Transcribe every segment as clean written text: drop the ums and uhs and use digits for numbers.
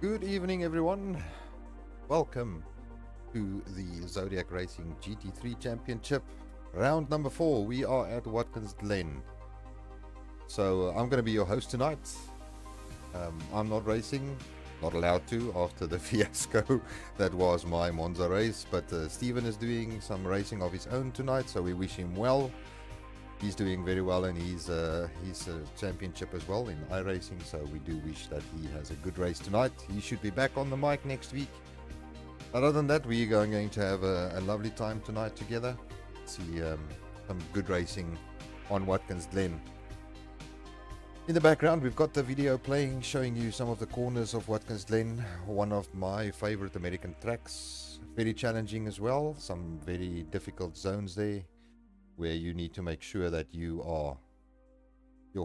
Good evening, everyone. Welcome to the Zodiac Racing GT3 Championship, round number 4. We are at Watkins, Glen. So I'm going to be your host tonight. I'm not racing, not allowed to after the fiasco that was my Monza race, but Steven is doing some racing of his own tonight, so we wish him well. He's doing very well, and he's a championship as well in iRacing, so we do wish that he has a good race tonight. He should be back on the mic next week. Other than that, we are going to have a lovely time tonight together. See some good racing on Watkins Glen. In the background, we've got the video playing, showing you some of the corners of Watkins Glen, one of my favorite American tracks. Very challenging as well, some very difficult zones there, where you need to make sure that your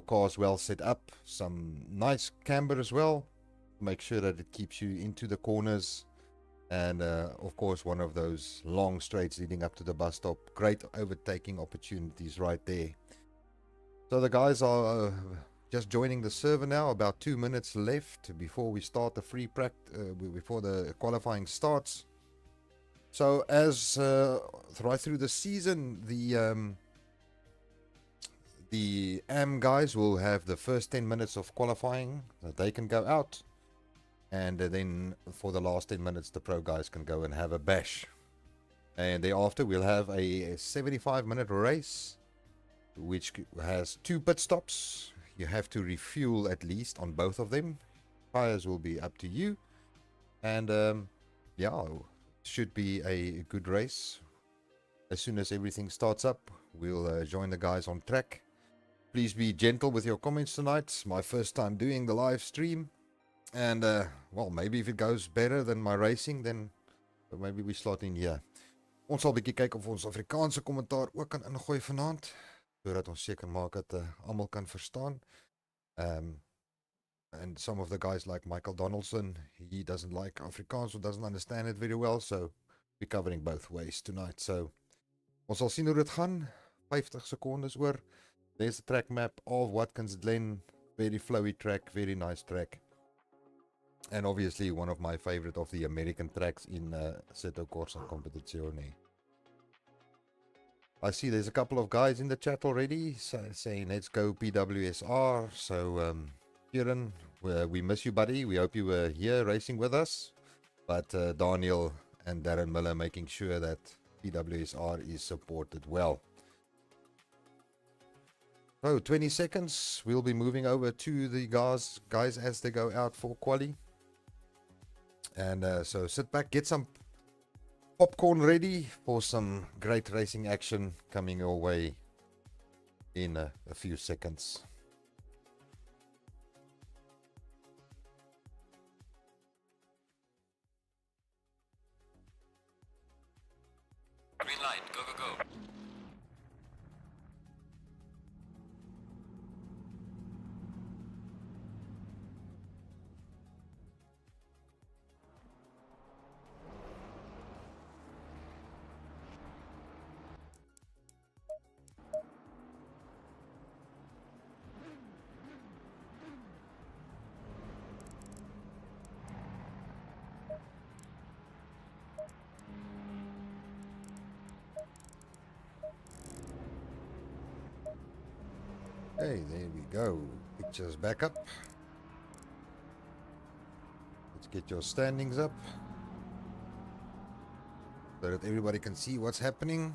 car's well set up. Some nice camber as well, make sure that it keeps you into the corners, and of course one of those long straights leading up to the bus stop. Great overtaking opportunities right there. So the guys are just joining the server now, about 2 minutes left before we start the free practice, before the qualifying starts. So as right through the season, the AM guys will have the first 10 minutes of qualifying that they can go out, and then for the last 10 minutes the pro guys can go and have a bash, and thereafter we'll have a 75-minute race which has 2 pit stops. You have to refuel at least on both of them. Tires will be up to you, and yeah, should be a good race. As soon as everything starts up, we'll join the guys on track. Please be gentle with your comments tonight. It's my first time doing the live stream, and well, maybe if it goes better than my racing, then maybe we slot in here. Ons sal 'n bietjie kyk of ons Afrikaanse kommentaar ook kan ingooi vanaand, sodat ons seker maak dat almal kan verstaan. And some of the guys like Michael Donaldson, he doesn't like Afrikaans or doesn't understand it very well, so we're covering both ways tonight. So ons sal sien hoe dit gaan. 50 secondes oor. There's the track map of Watkins Glen. Very flowy track, very nice track, and obviously one of my favorite of the American tracks in assettocorsacompetizione. I see there's a couple of guys in the chat already saying let's go PWSR. So Kieran, we miss you, buddy. We hope you were here racing with us. But Daniel and Darren Miller making sure that PWSR is supported well. So 20 seconds. We'll be moving over to the guys as they go out for quali. And so sit back, get some popcorn ready for some great racing action coming your way in a few seconds. Green light, go, go, go. Hey, there we go. Pictures back up. Let's get your standings up so that everybody can see what's happening.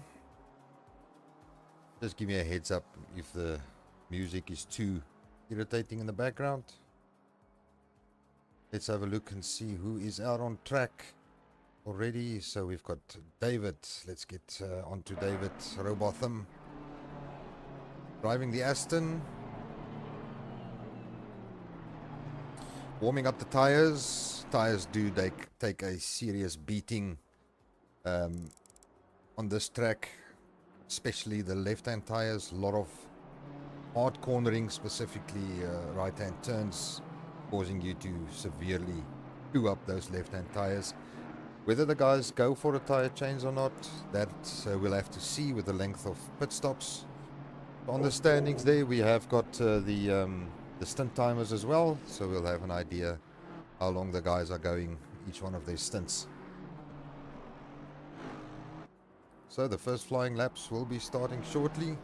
Just give me a heads up if the music is too irritating in the background. Let's have a look and see who is out on track already. So we've got David. Let's get on to David Robotham, driving the Aston. Warming up the tires. Tires do take a serious beating on this track, especially the left-hand tires. A lot of hard cornering, specifically right-hand turns, causing you to severely chew up those left-hand tires. Whether the guys go for a tire change or not, that we'll have to see with the length of pit stops. On the standings there, we have got the stint timers as well, so we'll have an idea how long the guys are going each one of their stints. So the first flying laps will be starting shortly.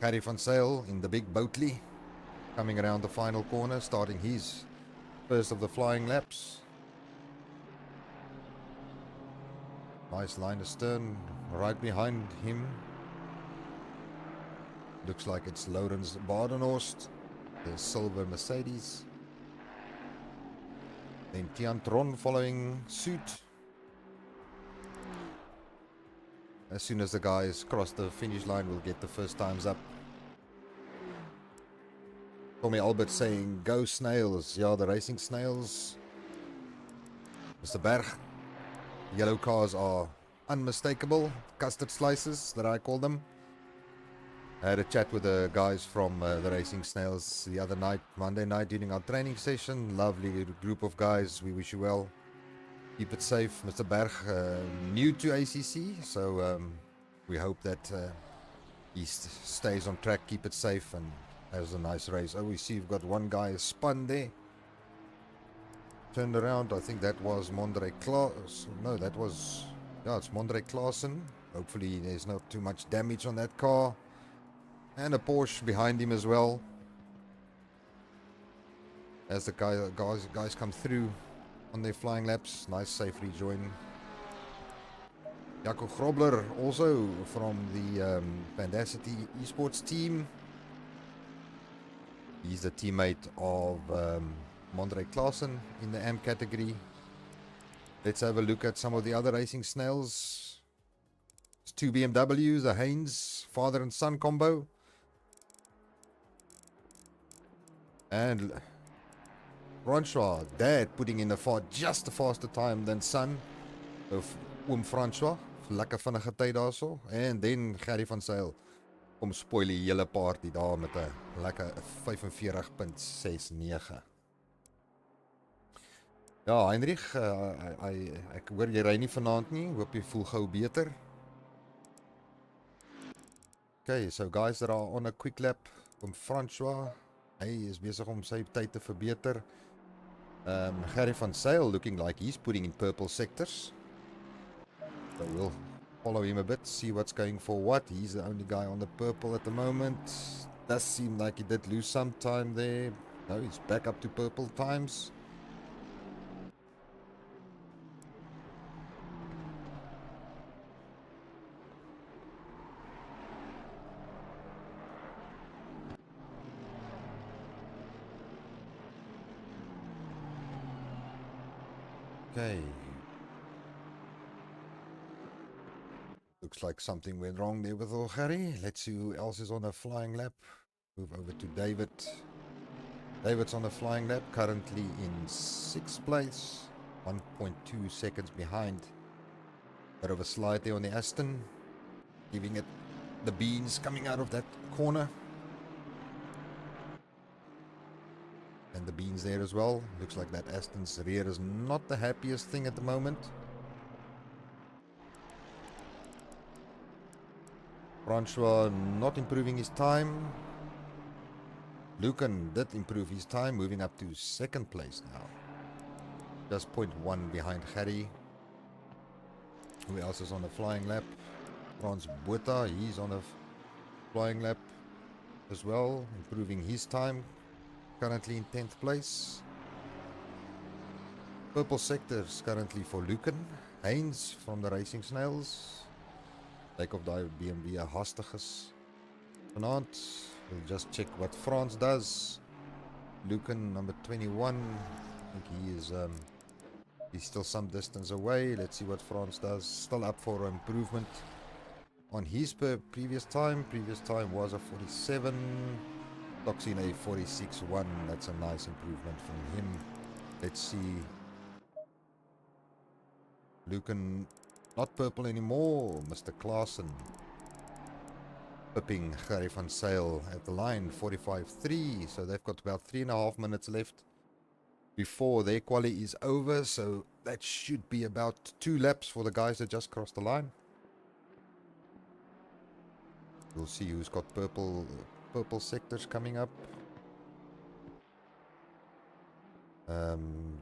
Harry van Sail in the big Boatley coming around the final corner, starting his first of the flying laps. Nice line astern right behind him. Looks like it's Laurens Badenhorst, the silver Mercedes. Then Tian Tron following suit. As soon as the guys cross the finish line, we'll get the first times up. Tommy Albert saying, go snails. Yeah, the racing snails. Mr. Berg. The yellow cars are unmistakable. Custard slices, that I call them. I had a chat with the guys from the Racing Snails the other night, Monday night, during our training session. Lovely group of guys. We wish you well. Keep it safe. Mr. Berg, new to ACC, so we hope that he stays on track, keep it safe, and has a nice race. Oh, we see you've got one guy spun there. Turned around. I think that was Mondre Klaas. No, that was... Yeah, it's Mondre Klaassen. Hopefully there's not too much damage on that car. And a Porsche behind him as well. As the guys come through on their flying laps. Nice safe rejoin. Jaco Grobler also from the Pandacity Esports team. He's the teammate of Mondre Klaassen in the AM category. Let's have a look at some of the other racing snails. It's two BMWs, a Haynes father and son combo. And Francois, dad, putting in just a faster time than son of Francois. Lekker vinnige tyd daarso. And then Gerry van Sail om spoil die hele party daar met 'n lekker 45.69. Ja, Heinrich, ek hoor jy ry nie vanaand nie. Hoop jy voel gou beter. Okay, so guys that are on a quick lap. Francois, hy is besig om sy tyd te verbeter. Gerry van Sail looking like he's putting in purple sectors. So we'll follow him a bit, see what's going for what. He's the only guy on the purple at the moment. Does seem like he did lose some time there. No, he's back up to purple times. Okay. Looks like something went wrong there with Harry. Let's see who else is on a flying lap. Move over to David. David's on a flying lap, currently in 6th place. 1.2 seconds behind. Bit of a slide there on the Aston. Giving it the beans coming out of that corner. And the beans there as well. Looks like that Aston's rear is not the happiest thing at the moment. Francois not improving his time. Lucan did improve his time, moving up to 2nd place now. Just 0.1 behind Harry. Who else is on a flying lap? Frans Botha, he's on a flying lap as well, improving his time. Currently in 10th place. Purple sectors currently for Lucan. Haynes from the Racing Snails. Lyk of daai BMW hastig is vanaand. We'll just check what Frans does. Lucan number 21. I think he is he's still some distance away. Let's see what Frans does. Still up for improvement on his previous time. Previous time was a 47. Clocks in a 46.1. That's a nice improvement from him. Let's see. Lucan not purple anymore. Mr. Klaassen pipping Gerry van Sail at the line. 45.3. So they've got about 3.5 minutes left before their quali is over. So that should be about 2 laps for the guys that just crossed the line. We'll see who's got purple purple sectors coming up.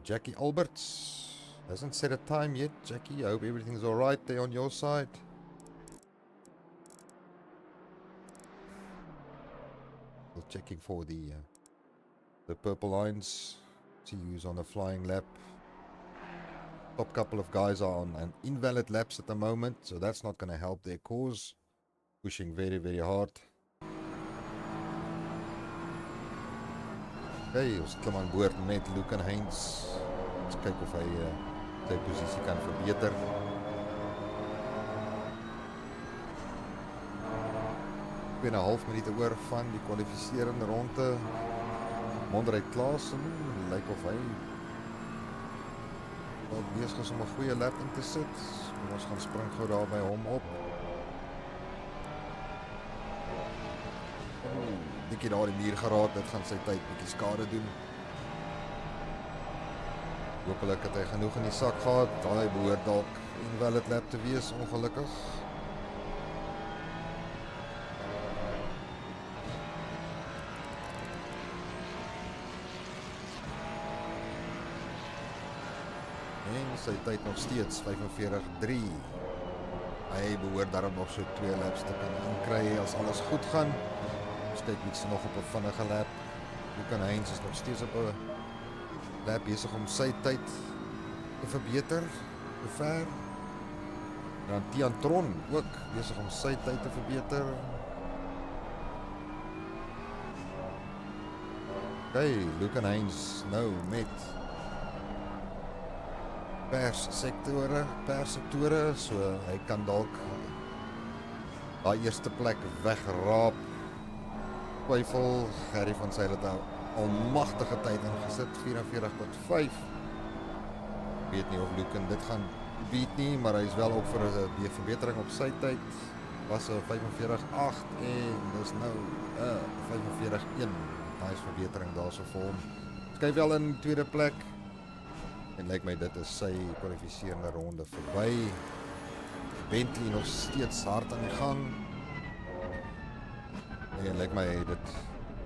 Jackie Alberts hasn't set a time yet. Jackie, I hope everything's alright there on your side. Still checking for the purple lines. See who's on a flying lap. Top couple of guys are on an invalid laps at the moment, so that's not going to help their cause. Pushing very, very hard. Okay, ons klim aan boord met Luke en Heinz. Ons kyk of hy sy posisie kan verbeter. Twee en 'n half minute oor van die kwalifiserende ronde. Mondrey Klaasen lyk of hy besig is om 'n goeie lap in te sit. Kom ons gaan spring gou daar by hom op. Dikkie daar die muur geraak, dit gaan sy tyd bietjie skade doen. Hoopelik het hy genoeg in die sak gehad. Daai behoort dalk invalid lap te wees, ongelukkig. En sy tyd nog steeds 45.3. Hy behoort daarom nog so 2 laps te kan inkry as alles goed gaan. Ons kyk iets nog op 'n vinnige lap. Luke Heinz is nog steeds op 'n lap besig om sy tyd te verbeter. Te ver. Dan Tian Tron ook besig om sy tyd te verbeter. Okay, Luke Heinz nou met pers sektore, so hy kan dalk daai eerste plek wegraap. Twyfel, Gerry van Sail het 'n almagtige tyd ingesit, 44.5. Weet nie of Luke dit gaan beat nie, maar hy is wel op vir 'n verbetering op sy tyd. Was 'n 45.8 en dis nou 'n 45.1. Nice verbetering daarso vir hom. Skuif wel in tweede plek. En lyk my dit is sy kwalifiserende ronde verby. Bentley nog steeds hard aan die gang. En lyk my hy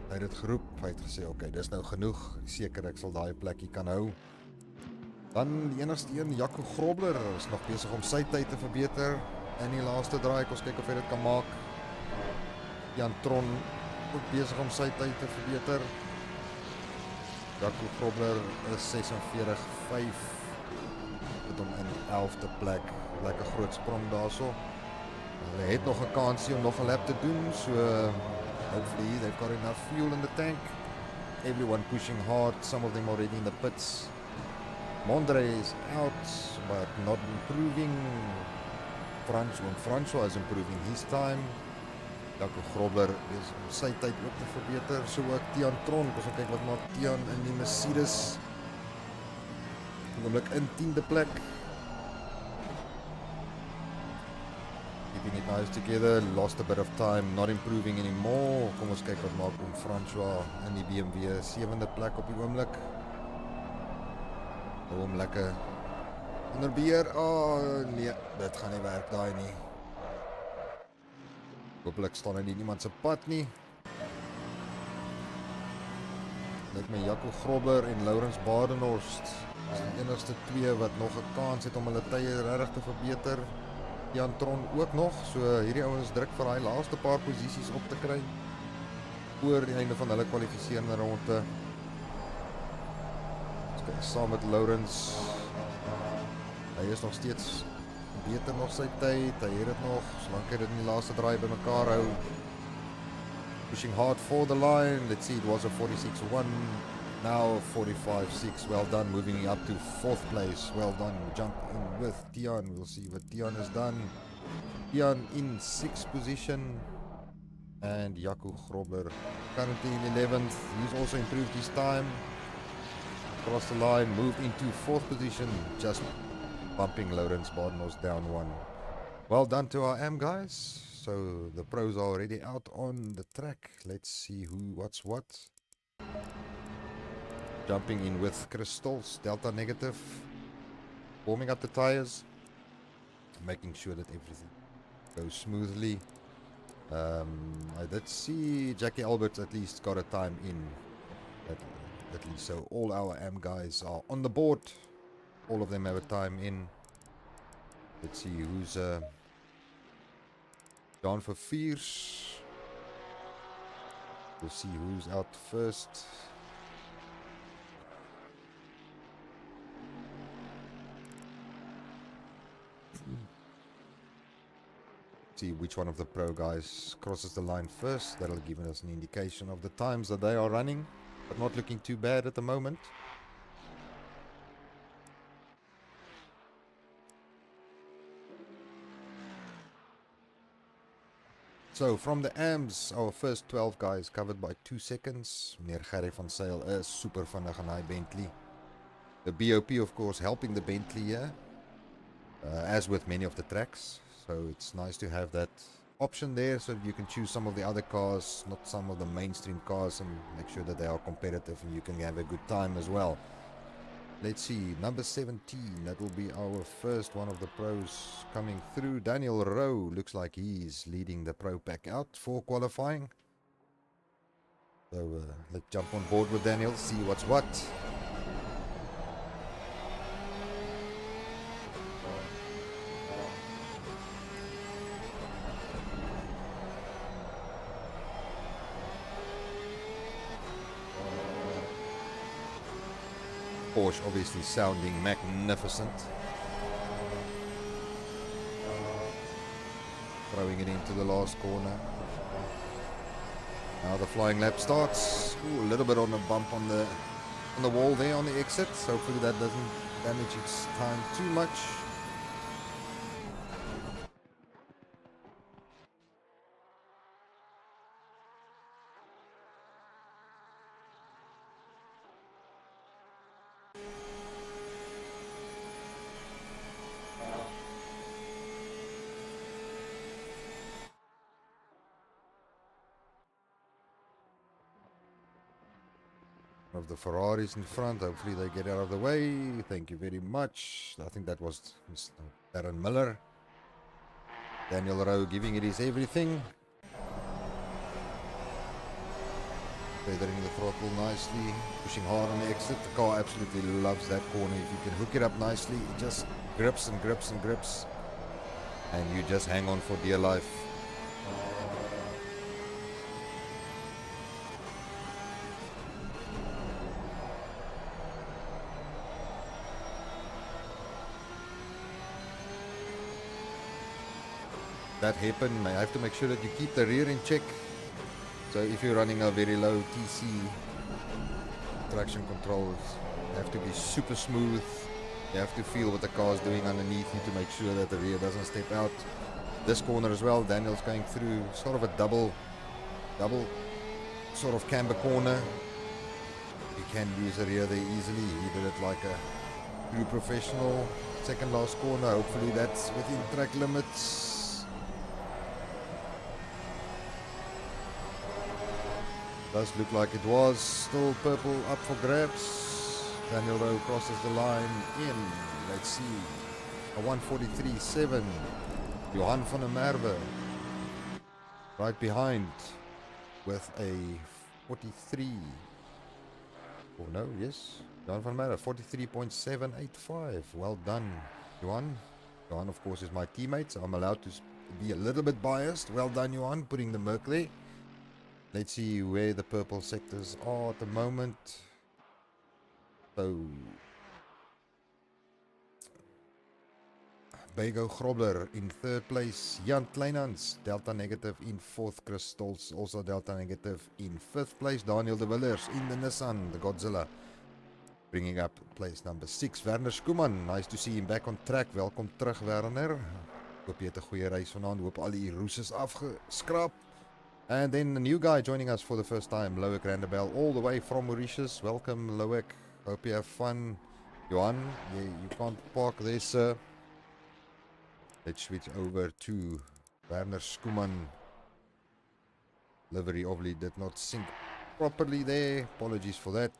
het dit geroep. Hy het gesê, okay, dis nou genoeg. Seker ek sal daai plekkie kan hou. Dan die enigste een, Jaco Grobler, is nog besig om sy tyd te verbeter. In die laaste draai, ons kyk of hy dit kan maak. Jan Tron ook besig om sy tyd te verbeter. Jaco Grobler is 46.5. Met hom in 11de plek. Lekker groot sprong daarso. Hy het nog 'n kansie om nog 'n lap te doen, so hopefully they've got enough fuel in the tank. Everyone pushing hard, some of them already in the pits. Mondrey is out, but not improving. François is improving his time. Jaco Grobler is om sy tyd ook te verbeter, so ook Tian Tron. Ons gaan kyk wat maak Tian in die Mercedes. Oomblik in 10de plek. Keeping it nice together, lost a bit of time, not improving anymore. Kom ons kyk wat maak om François in die BMW 7de plek op die oomblik. Hom lekker onder beheer. Oh nee, dit gaan nie werk daai nie. Hopelijk staan hy nie niemand se pad nie. Lyk my Jaco Grobler en Laurens Badenhorst is die enigste twee wat nog 'n kans het om hulle tye regtig te verbeter. Jan Tron ook nog, so hierdie ouens druk vir daai laaste paar posisies op te kry oor die einde van hulle kwalifiserende ronde. Saam met Laurens. Hy is nog steeds beter nog sy tyd, hy het dit nog, solank hy dit in die laaste draai by mekaar hou. Pushing hard for the line, let's see, it was a 46.1, now 45.6, well done, moving up to 4th place, well done, jump in with Tian, we'll see what Tian has done. Tian in 6th position, and Jaco Grobler currently in 11th, he's also improved his time. Across the line, moved into 4th position, just bumping Laurens Badenhorst down 1. Well done to our AM guys. So the pros are already out on the track. Let's see what's what. Jumping in with Crystals, Delta negative. Warming up the tires. Making sure that everything goes smoothly. I did see Jackie Alberts at least got a time in. At least, so all our AM guys are on the board. All of them have a time in. Let's see who's down for fierce. We'll see who's out first. See which one of the pro guys crosses the line first. That'll give us an indication of the times that they are running, but not looking too bad at the moment. So from the AMs, our first 12 guys covered by 2 seconds. Meneer Gerry van Zyl is super vinnig in hy Bentley. The BOP of course helping the Bentley here, as with many of the tracks. So it's nice to have that option there so that you can choose some of the other cars, not some of the mainstream cars, and make sure that they are competitive and you can have a good time as well. Let's see, number 17, that will be our first one of the pros coming through. Daniel Rowe, looks like he's leading the pro pack out for qualifying. So let's jump on board with Daniel, see what's what. Porsche obviously sounding magnificent. Throwing it into the last corner. Now the flying lap starts. Ooh, a little bit on a bump on the wall there on the exit. So hopefully that doesn't damage its time too much. Of the Ferraris in front, hopefully they get out of the way. Thank you very much. I think that was Mr. Darren Miller. Daniel Rowe giving it his everything. Feathering the throttle nicely, pushing hard on the exit. The car absolutely loves that corner. If you can hook it up nicely, it just grips and grips and grips, and you just hang on for dear life. That happen, I have to make sure that you keep the rear in check. So if you're running a very low TC, traction controls have to be super smooth. You have to feel what the car is doing underneath you to make sure that the rear doesn't step out. This corner as well, Daniel's going through sort of a double sort of camber corner. You can use the rear there easily. He did it like a true professional. Second last corner, hopefully that's within track limits. Does look like it was. Still purple up for grabs. Daniel Rowe crosses the line in. Let's see. A 1:43.7. Johan van der Merwe right behind with a 43. Oh no, yes. Johan van der Merwe, 43.785. Well done, Johan. Johan, of course, is my teammate, so I'm allowed to be a little bit biased. Well done, Johan, putting the Merc there. Let's see where the purple sectors are at the moment. So, Bego Grobler in third place. Jan Kleinhans, Delta negative in fourth. Chris Stolz, also Delta negative in fifth place. Daniel de Villiers in the Nissan, the Godzilla, bringing up place number 6. Werner Skuman, nice to see him back on track. Welkom terug, Werner. Hoop jy het 'n goeie reis vanaand. Hoop al die roes is afgeskraap. And then a new guy joining us for the first time, Loic Randabel, all the way from Mauritius. Welcome, Loic. Hope you have fun. Johan, you can't park there, sir. Let's switch over to Werner Skuman. Livery obviously did not sync properly there. Apologies for that.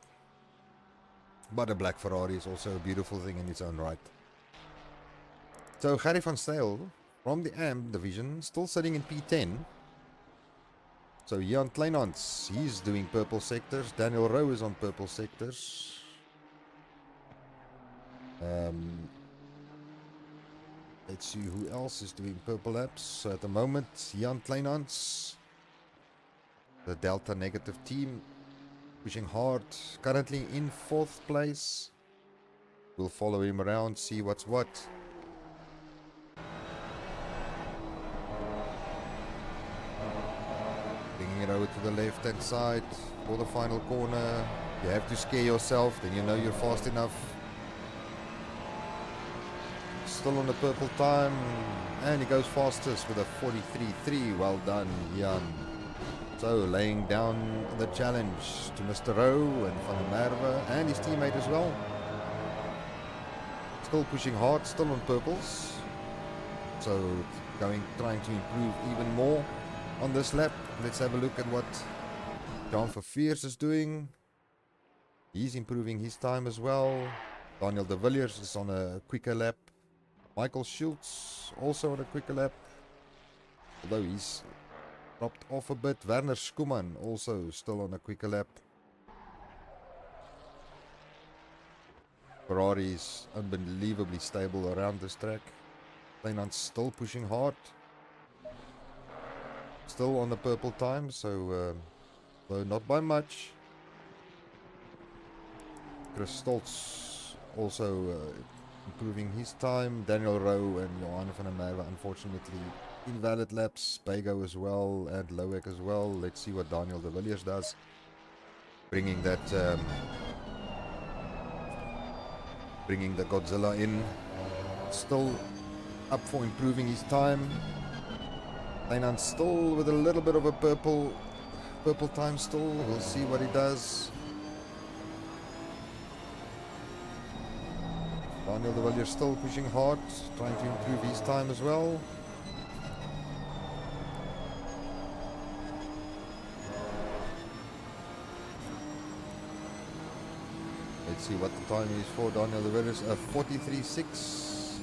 But a black Ferrari is also a beautiful thing in its own right. So, Gerry van Zyl from the AM division, still sitting in P10. So Jan Kleinans, he's doing purple sectors. Daniel Rowe is on purple sectors. Let's see who else is doing purple laps. So at the moment, Jan Kleinans, the Delta negative team, pushing hard. Currently in 4th place. We'll follow him around, see what's what. Bringing it over to the left hand side for the final corner. You have to scare yourself, then you know you're fast enough. Still on the purple time, and he goes fastest with a 43.3. Well done, Jan. So laying down the challenge to Mr. Rowe and Van der Merwe and his teammate as well. Still pushing hard, still on purples. So trying to improve even more on this lap. Let's have a look at what John Verveers is doing. He's improving his time as well. Daniel de Villiers is on a quicker lap. Michael Schultz also on a quicker lap, although he's dropped off a bit. Werner Schumann also still on a quicker lap. Ferrari is unbelievably stable around this track. Kleinans still pushing hard. Still on the purple time, so though not by much. Chris Stoltz also improving his time. Daniel Rowe and Johan van der Merwe, unfortunately, invalid laps. Bago as well, and Loek as well. Let's see what Daniel de Villiers does. Bringing the Godzilla in. Still up for improving his time. Kleinans still with a little bit of a purple time still. We'll see what he does. Daniel de Villiers still pushing hard, trying to improve his time as well. Let's see what the time is for Daniel de Villiers. 43.6.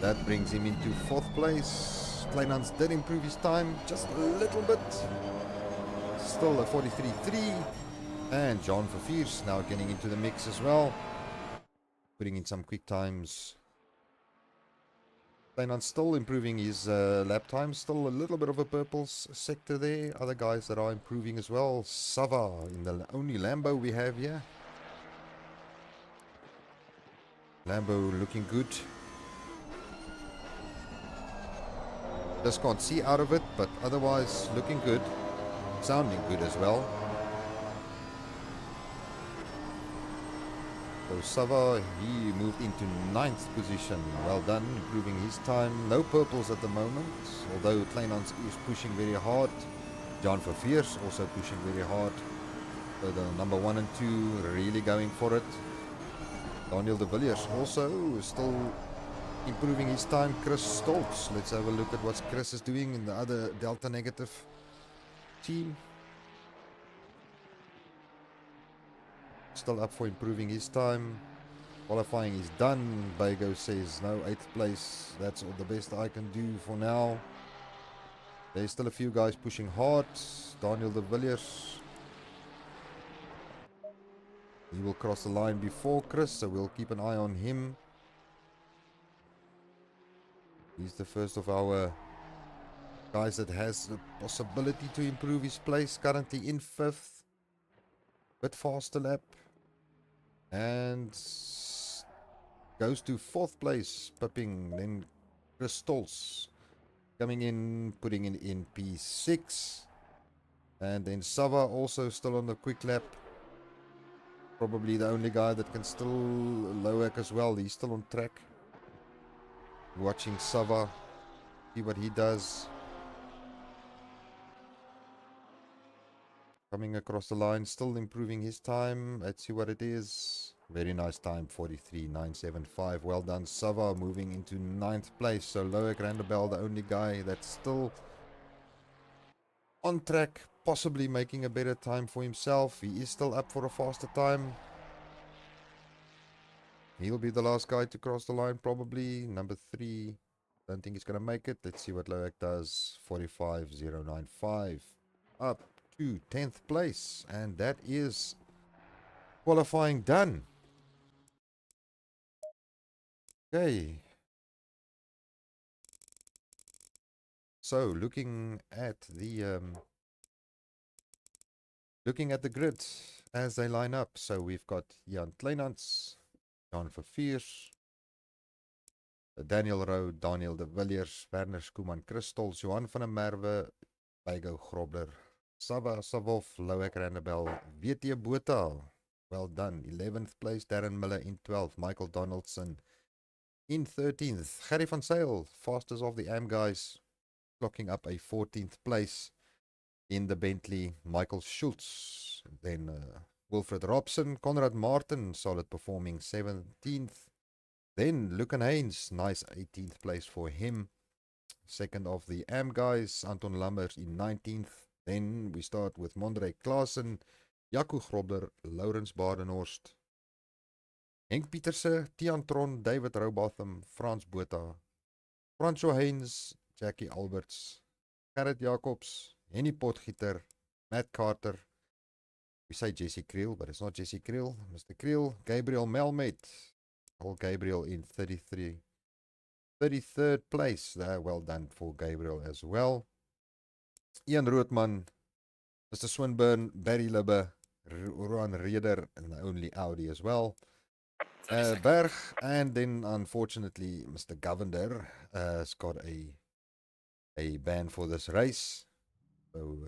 That brings him into 4th place. Kleinans did improve his time just a little bit. Still a 43.3. And John Verveers now getting into the mix as well. Putting in some quick times. Kleinans still improving his lap time. Still a little bit of a purple sector there. Other guys that are improving as well. Sava in the only Lambo we have here. Lambo looking good. Just can't see out of it, but otherwise looking good. Sounding good as well. So Sava, he moved into 9th position. Well done, improving his time. No purples at the moment, although Kleinans is pushing very hard. John Verveers also pushing very hard. So the number 1 and 2 really going for it. Daniel de Villiers also is still improving his time. Chris Stoltz. Let's have a look at what Chris is doing in the other Delta negative team. Still up for improving his time. Qualifying is done. Bago says no, 8th place. That's all the best I can do for now. There's still a few guys pushing hard. Daniel de Villiers. He will cross the line before Chris, so we'll keep an eye on him. He's the first of our guys that has the possibility to improve his place. Currently in 5th. Bit faster lap. And goes to 4th place. Pipping. Then Chris Stoltz coming in, putting in P6. And then Sava also still on the quick lap. Probably the only guy that can still Loek as well. He's still on track. Watching Sava, see what he does. Coming across the line, still improving his time. Let's see what it is. Very nice time, 43.975. Well done, Sava, moving into 9th place. So Loek Randebel, the only guy that's still on track, possibly making a better time for himself. He is still up for a faster time. He'll be the last guy to cross the line, probably. Number 3. Don't think he's going to make it. Let's see what Loek does. 45.095. up to 10th place, and that is qualifying done. Okay. So looking at the grid as they line up. So we've got Jan Kleinans, Jan Verviers, Daniel Rowe, Daniel de Villiers, Werner Skuman, Christels, Johan van der Merwe, Bygo Grobler, Sava Savov, Loek Randebel, WT Botha. Well done. 11th place, Darren Miller in 12th, Michael Donaldson in 13th, Gary van Sail, fastest of the AM guys, clocking up a 14th place in the Bentley, Michael Schultz. Then Wilfred Robson, Conrad Martin, solid performing 17th. Then Lucan Haynes, nice 18th place for him. Second of the AM guys, Anton Lammers in 19th. Then we start with Mondre Klaasen, Jaco Grobler, Laurens Badenhorst, Henk Pieterse, Tian Tron, David Robotham, Frans Botha, Francois Haynes, Jackie Alberts, Gerrit Jacobs, Henny Potgieter, Matt Carter. We say Jesse Creel, but it's not Jesse Creel. Mr. Creel, Gabriel Melmet. Old Gabriel in 33rd place. Well done for Gabriel as well. Ian Roodman, Mr. Swinburne, Barry Libbe, Roan Reder, and only Audi as well. Berg, and then unfortunately Mr. Govender has got a ban for this race. So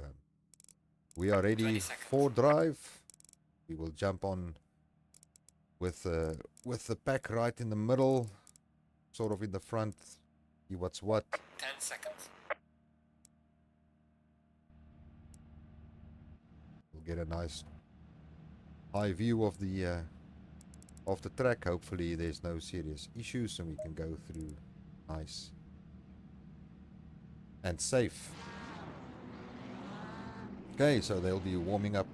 we are ready for drive. We will jump on with the pack right in the middle, sort of in the front. See what's what. 10 seconds. We'll get a nice high view of the track. Hopefully there's no serious issues and we can go through nice and safe. Okay, so they'll be warming up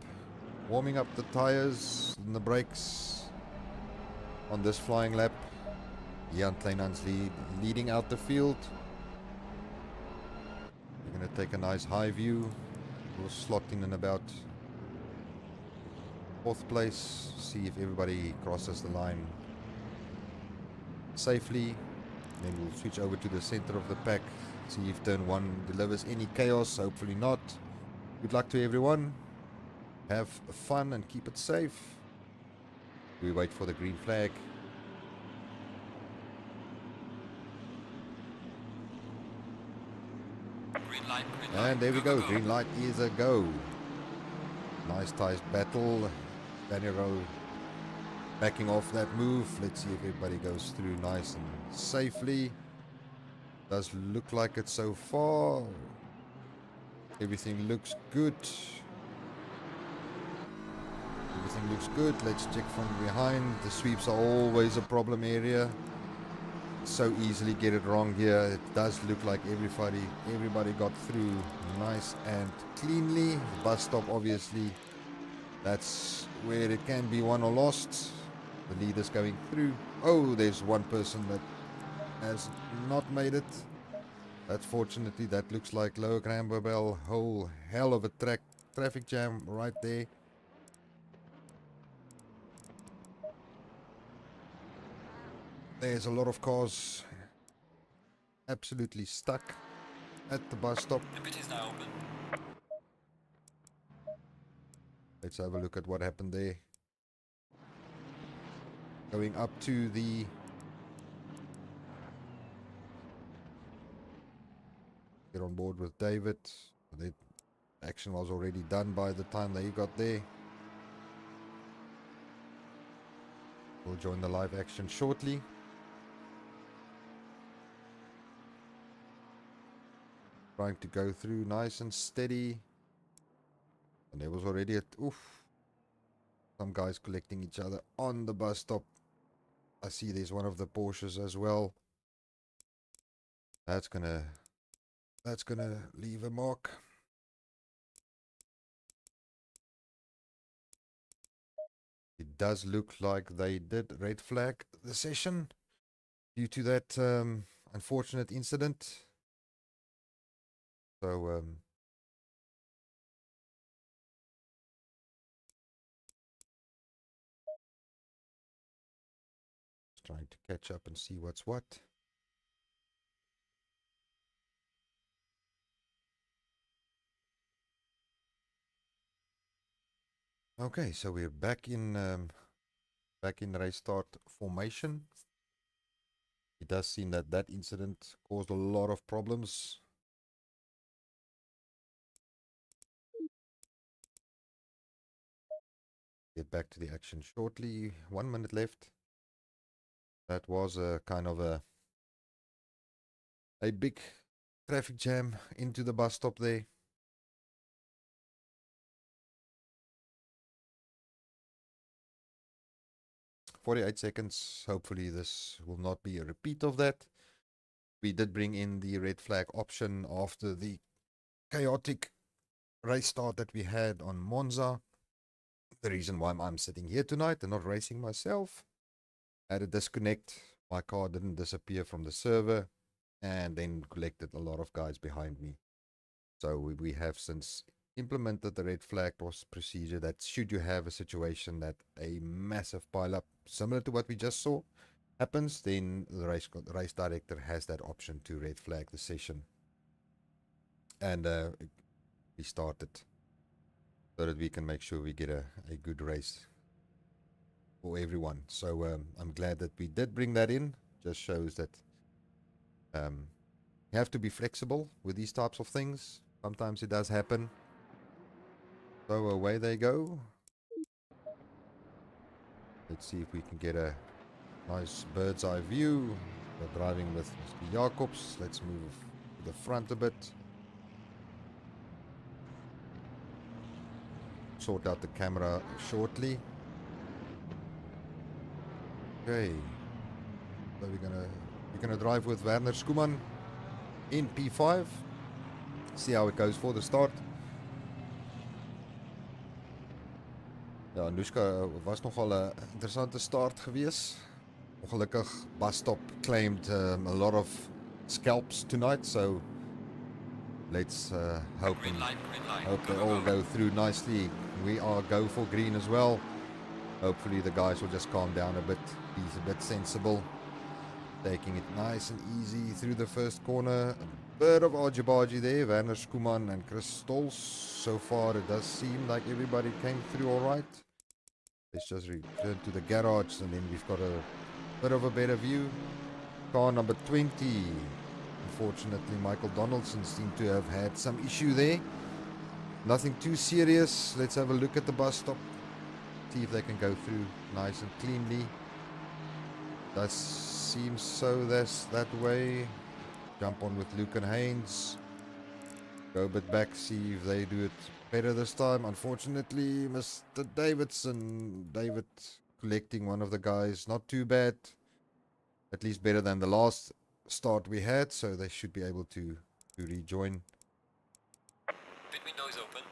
the tires and the brakes on this flying lap. Jan Kleinans leading out the field. We're going to take a nice high view. We'll slot in about 4th place, see if everybody crosses the line safely. Then we'll switch over to the center of the pack, see if turn 1 delivers any chaos. Hopefully not. Good luck to everyone. Have fun and keep it safe. We wait for the green flag. Green light, and there we go. Green light is a go. Nice tight battle. Daniel Rowe backing off that move. Let's see if everybody goes through nice and safely. Does look like it so far. Everything looks good. Everything looks good. Let's check from behind. The sweeps are always a problem area. So easily get it wrong here. It does look like everybody got through nice and cleanly. The bus stop, obviously, that's where it can be won or lost. The leader's going through. Oh, there's one person that has not made it. Unfortunately, that looks like Lower Cranberbell. Whole hell of a traffic jam right there. There's a lot of cars absolutely stuck at the bus stop. The pit is now open. Let's have a look at what happened there. Going up to the get on board with David. The action was already done by the time they got there. We'll join the live action shortly. Trying to go through nice and steady. And there was already some guys collecting each other on the bus stop. I see there's one of the Porsches as well. That's gonna leave a mark. It does look like they did red flag the session due to that unfortunate incident. So trying to catch up and see what's what. Okay, so we're back in race start formation. It does seem that that incident caused a lot of problems. Get back to the action shortly. 1 minute left. That was a kind of a big traffic jam into the bus stop there. "48 seconds. Hopefully this will not be a repeat of that. We did bring in the red flag option after the chaotic race start that we had on Monza. The reason why I'm sitting here tonight and not racing myself. I had a disconnect. My car didn't disappear from the server and then collected a lot of guys behind me. So we have since implemented the red flag procedure that should you have a situation that a massive pileup, similar to what we just saw, happens, then the race director has that option to red flag the session. And we started so that we can make sure we get a good race for everyone. So I'm glad that we did bring that in. Just shows that you have to be flexible with these types of things. Sometimes it does happen. So away they go. Let's see if we can get a nice bird's eye view. We're driving with Mr. Jacobs. Let's move to the front a bit. Sort out the camera shortly. Okay. So we're gonna drive with Werner Schoeman in P5. See how it goes for the start. Ja, Anushka was nogal 'n interessante start gewees. Ongelukkig bus stop claimed a lot of scalps tonight, so let's hope they all go through nicely. We are go for green as well. Hopefully the guys will just calm down a bit. He's a bit sensible. Taking it nice and easy through the first corner. A bit of argy-bargy there. Werner Schoeman and Chris Stolz. So far it does seem like everybody came through all right. Let's just return to the garage and then we've got a bit of a better view. Car number 20. Unfortunately, Michael Donaldson seemed to have had some issue there. Nothing too serious. Let's have a look at the bus stop. See if they can go through nice and cleanly. Does seem so that's that way. Jump on with Luke and Haynes. Go a bit back, see if they do it better this time. Unfortunately, Mr. David collecting one of the guys. Not too bad. At least better than the last start we had, so they should be able to rejoin. Pit window is open.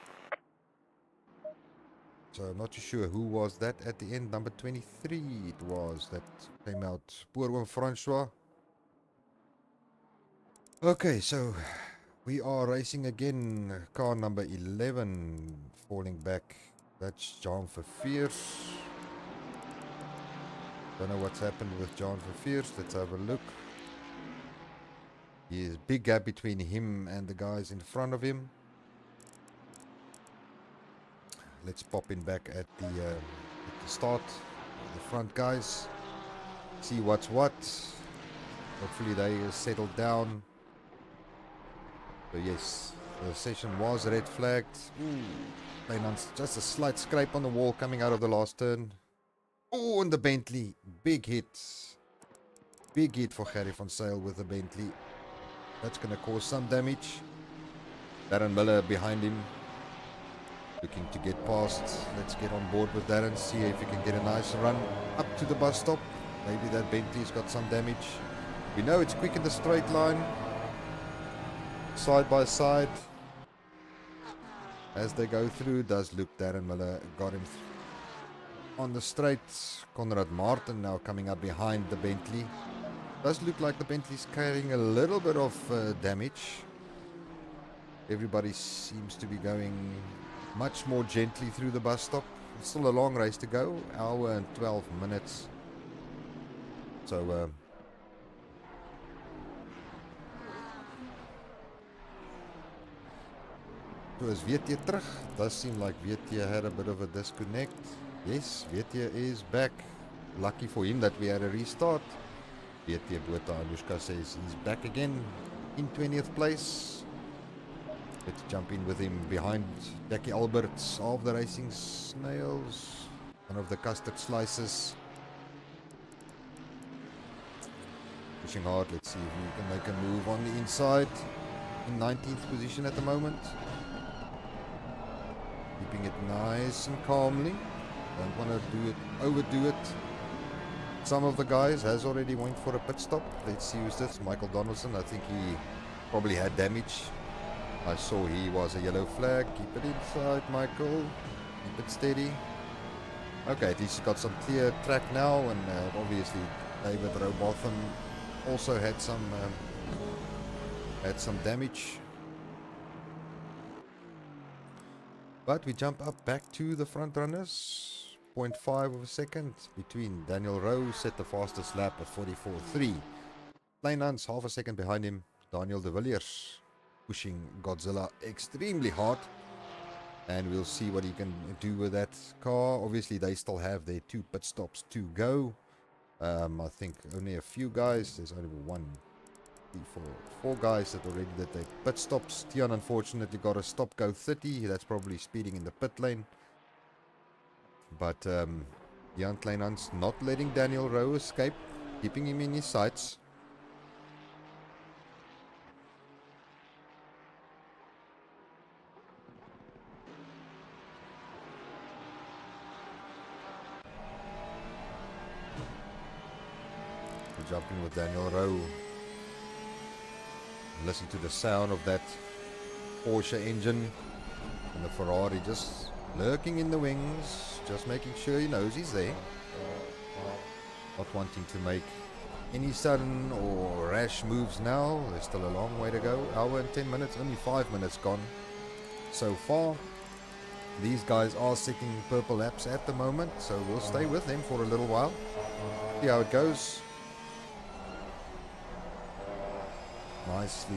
So I'm not too sure who was that at the end. Number 23 it was that came out. Poor one, Francois. Okay, so we are racing again. Car number 11 falling back. That's John Verveers. Don't know what's happened with John Verveers. Let's have a look. There's a big gap between him and the guys in front of him. Let's pop in back at the start. The front guys. See what's what. Hopefully they settled down. So yes, the session was red flagged. Ooh, just a slight scrape on the wall coming out of the last turn. Oh, and the Bentley. Big hit. Big hit for Gary van Zyl with the Bentley. That's going to cause some damage. Darren Miller behind him. Looking to get past. Let's get on board with Darren. See if we can get a nice run up to the bus stop. Maybe that Bentley's got some damage. We know it's quick in the straight line. Side by side. As they go through, does look Darren Miller got him on the straight. Conrad Martin now coming up behind the Bentley. Does look like the Bentley's carrying a little bit of damage. Everybody seems to be going much more gently through the bus stop. It's still a long race to go. Hour and 12 minutes. So so is WT terug? Does seem like WT had a bit of a disconnect. Yes, WT is back. Lucky for him that we had a restart. WT Bota Anushka says he's back again in 20th place. Let's jump in with him behind Jackie Alberts of the Racing Snails. One of the custard slices. Pushing hard. Let's see if we can make a move on the inside. In 19th position at the moment. Keeping it nice and calmly. Don't want to overdo it. Some of the guys has already went for a pit stop. Let's see who's this. Michael Donaldson. I think he probably had damage. I saw he was a yellow flag. Keep it inside, Michael. Keep it steady. Okay, at least he's got some clear track now. And obviously David Robotham also had some damage. But we jump up back to the front runners. 0.5 of a second between Daniel Rowe, set the fastest lap at 44.3. Klein Hans half a second behind him. Daniel de Villiers pushing Godzilla extremely hard. And we'll see what he can do with that car. Obviously they still have their 2 pit stops to go. I think only a few guys. There's only 4 guys that already did their pit stops. Tian unfortunately got a stop go 30. That's probably speeding in the pit lane. But Jan Kleinhans not letting Daniel Rowe escape, keeping him in his sights. We're jumping with Daniel Rowe. Listen to the sound of that Porsche engine and the Ferrari just lurking in the wings, just making sure he knows he's there. Not wanting to make any sudden or rash moves now. There's still a long way to go. Hour and 10 minutes, only 5 minutes gone so far. These guys are setting purple laps at the moment, so we'll stay with them for a little while. See how it goes. Nicely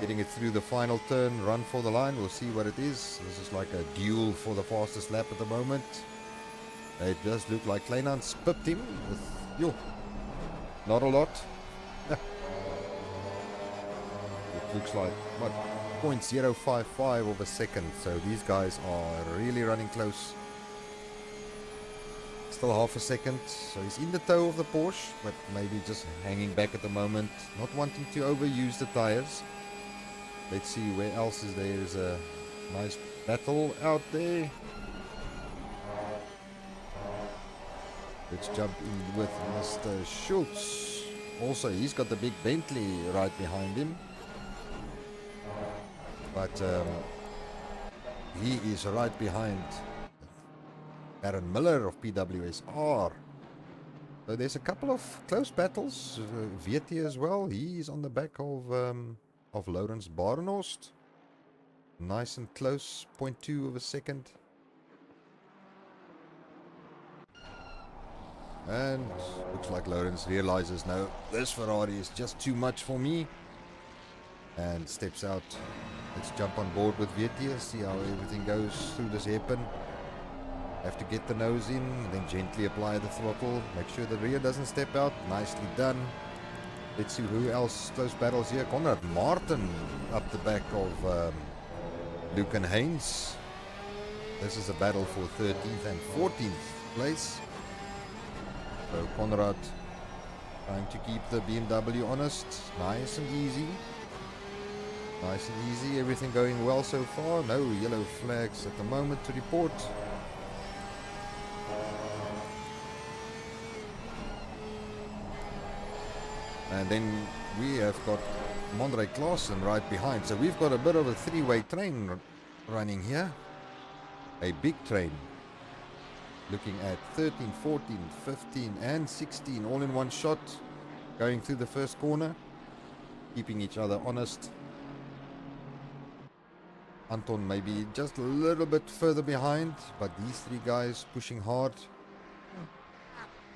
getting it through the final turn, run for the line. We'll see what it is. This is like a duel for the fastest lap at the moment. It does look like Kleinhans pipped him with not a lot. It looks like what, 0.055 of a second. So these guys are really running close. Still half a second, so he's in the toe of the Porsche, but maybe just hanging back at the moment, not wanting to overuse the tires. Let's see where else is there. There's a nice battle out there. Let's jump in with Mr. Schultz. Also, he's got the big Bentley right behind him. But he is right behind Aaron Miller of PWSR. So there's a couple of close battles. VT as well. He's on the back of Lawrence Barnhorst. Nice and close. 0.2 of a second. And looks like Lawrence realizes, no, this Ferrari is just too much for me. And steps out. Let's jump on board with VT. See how everything goes through this hairpin. Have to get the nose in, then gently apply the throttle. Make sure the rear doesn't step out. Nicely done. Let's see who else. Close battles here. Conrad Martin up the back of Lucan Haynes. This is a battle for 13th and 14th place. So Conrad trying to keep the BMW honest. Nice and easy. Nice and easy. Everything going well so far. No yellow flags at the moment to report. And then we have got Mondre Klaassen right behind. So we've got a bit of a three-way train running here. A big train. Looking at 13, 14, 15 and 16 all in one shot. Going through the first corner. Keeping each other honest. Anton maybe just a little bit further behind. But these three guys pushing hard.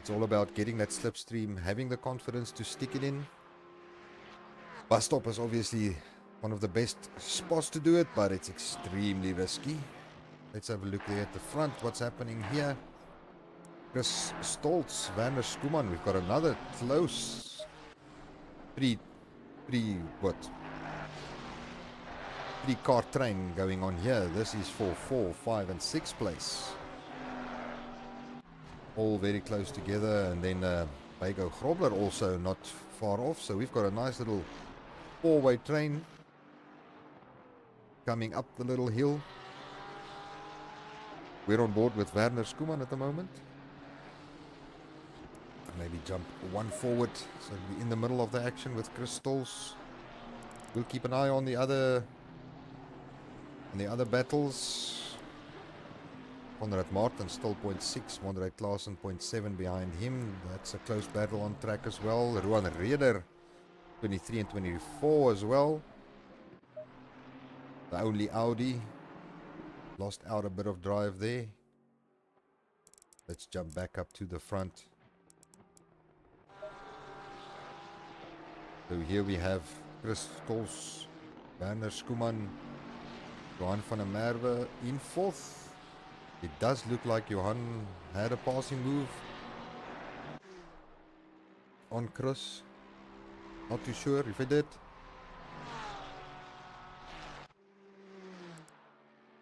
It's all about getting that slipstream, having the confidence to stick it in. Bus stop is obviously one of the best spots to do it, but it's extremely risky. Let's have a look there at the front. What's happening here? Chris Stoltz, Werner Skuman. We've got another close three car train going on here. This is for 4, 5 and 6 place. All very close together, and then Bego Grobler also not far off. So we've got a nice little 4-way train coming up the little hill. We're on board with Werner Skuman at the moment. Maybe jump one forward, so we'll be in the middle of the action with Chris Stolz. We'll keep an eye on the other battles. Konrad Martin still 0.6, Monrad Klaassen 0.7 behind him. That's a close battle on track as well. Ruan Reder 23 and 24 as well. The only Audi lost out a bit of drive there. Let's jump back up to the front. So here we have Chris Stolz, Werner Skuman, Johan van der Merwe in 4th. It does look like Johan had a passing move on Chris. Not too sure if he did.